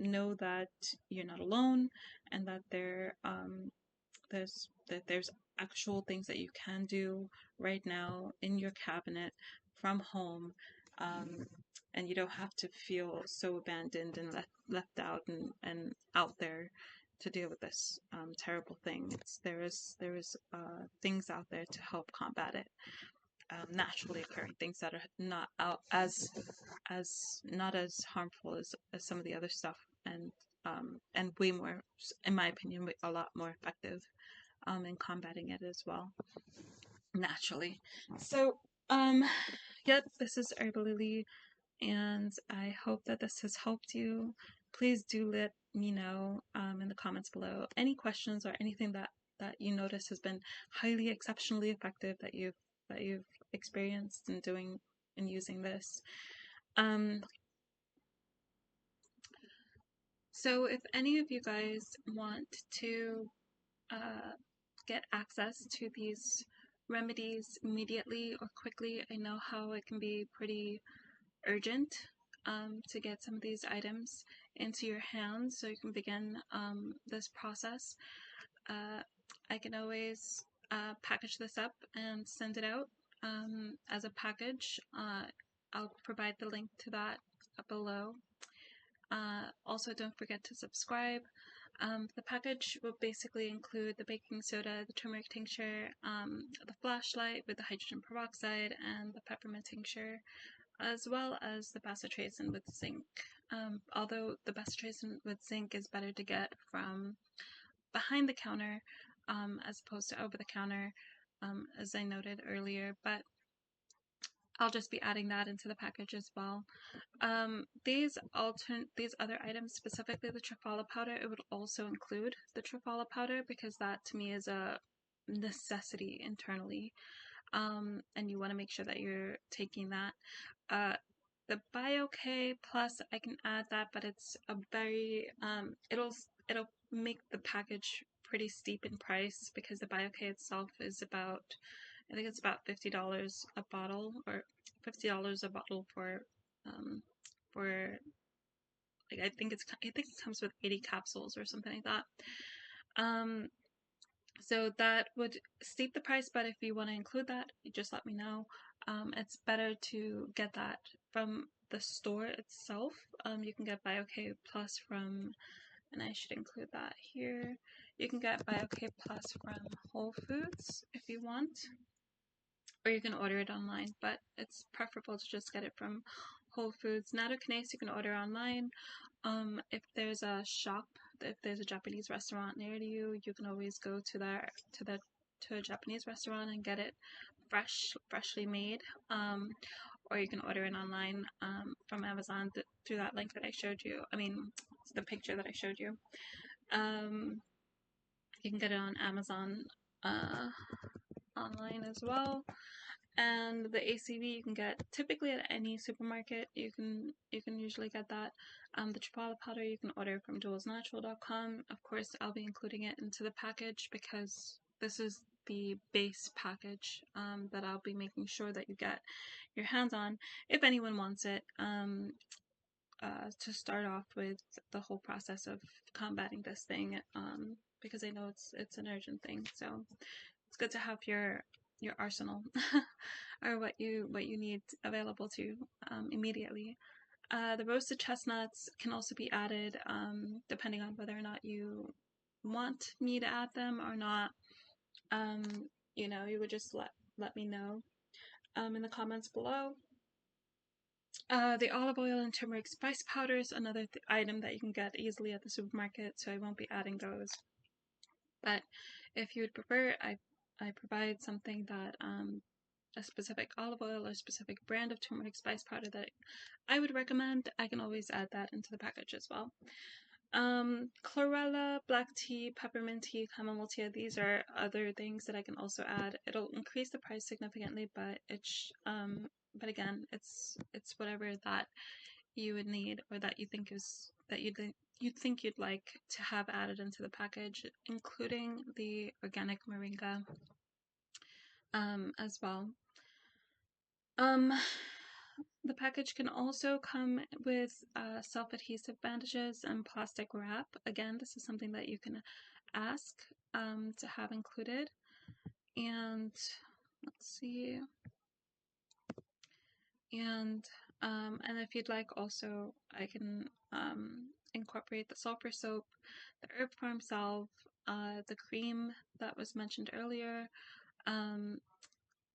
Know that you're not alone, and that there's actual things that you can do right now in your cabinet from home, and you don't have to feel so abandoned and left out and out there to deal with this terrible thing. There is things out there to help combat it. Naturally occurring things that are not not as harmful as some of the other stuff, and way more, in my opinion, a lot more effective in combating it as well, naturally. So Um, yep, this is Herbalily, and I hope that this has helped you. Please do let me know in the comments below any questions or anything that you notice has been highly exceptionally effective that you've experienced in doing and using this. So if any of you guys want to uh, get access to these remedies immediately or quickly, I know how it can be pretty urgent to get some of these items into your hands so you can begin this process. I can always package this up and send it out as a package. I'll provide the link to that below. Also, don't forget to subscribe. The package will basically include the baking soda, the turmeric tincture, the flashlight with the hydrogen peroxide, and the peppermint tincture, as well as the bacitracin with zinc. Although the bacitracin with zinc is better to get from behind the counter as opposed to over the counter, as I noted earlier, but I'll just be adding that into the package as well. These other items, specifically the triphala powder, it would also include the triphala powder because that to me is a necessity internally, and you want to make sure that you're taking that. The BioK Plus, I can add that, but it's a very it'll make the package pretty steep in price because the BioK itself is about, I think it's about $50 a bottle, or $50 a bottle for like I think it comes with 80 capsules or something like that. So that would steep the price, but if you want to include that, just let me know. It's better to get that from the store itself. You can get BioK Plus from, and I should include that here. You can get BioK Plus from Whole Foods if you want, or you can order it online, but it's preferable to just get it from Whole Foods. Nattokinase you can order online. If there's a shop, if there's a Japanese restaurant near you, you can always go to a Japanese restaurant and get it freshly made. Or you can order it online from Amazon through that link that I showed you. I mean, the picture that I showed you. You can get it on Amazon online as well. And the ACV you can get typically at any supermarket. You can usually get that. The triphala powder you can order from joelsnatural.com. Of course, I'll be including it into the package because this is the base package that I'll be making sure that you get your hands on if anyone wants it, to start off with the whole process of combating this thing, because I know it's an urgent thing. So it's good to have your arsenal or what you need available to you immediately. The roasted chestnuts can also be added depending on whether or not you want me to add them or not. You would just let me know in the comments below. The olive oil and turmeric spice powder is another item that you can get easily at the supermarket, so I won't be adding those. But if you would prefer, I provide something that a specific olive oil or a specific brand of turmeric spice powder that I would recommend. I can always add that into the package as well. Chlorella, black tea, peppermint tea, chamomile tea, these are other things that I can also add. It'll increase the price significantly, but but again, it's whatever that you would need or that you think you'd like to have added into the package, including the organic moringa as well. The package can also come with self-adhesive bandages and plastic wrap. Again, this is something that you can ask to have included. And let's see. And if you'd like, also I can incorporate the sulfur soap, the herb farm salve, the cream that was mentioned earlier,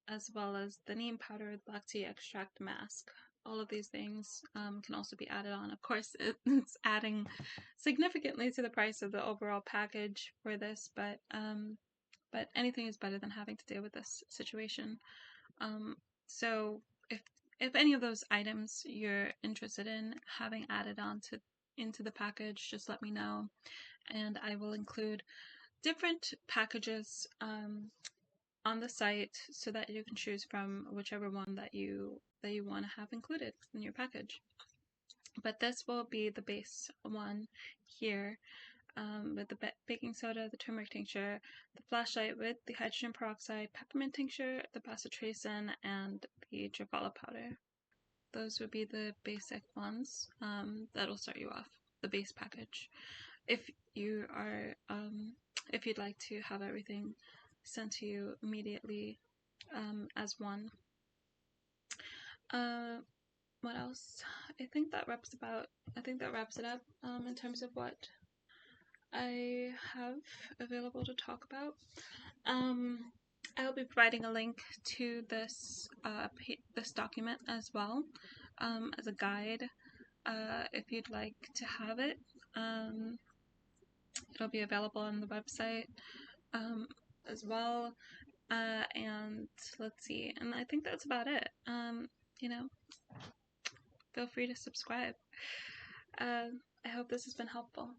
as well as the neem powder, the black tea extract mask. All of these things can also be added on. Of course, it's adding significantly to the price of the overall package for this, but anything is better than having to deal with this situation. So if any of those items you're interested in having added on into the package, just let me know, and I will include different packages on the site so that you can choose from whichever one that you want to have included in your package. But this will be the base one here, with the baking soda, the turmeric tincture, the flashlight with the hydrogen peroxide, peppermint tincture, the bacitracin, and the Triphala powder. Those would be the basic ones that'll start you off, the base package. If you are, if you'd like to have everything sent to you immediately as one. What else? I think that wraps it up in terms of what I have available to talk about. I'll be providing a link to this this document as well, as a guide, if you'd like to have it. It'll be available on the website as well. And let's see, and I think that's about it. You know, feel free to subscribe. I hope this has been helpful.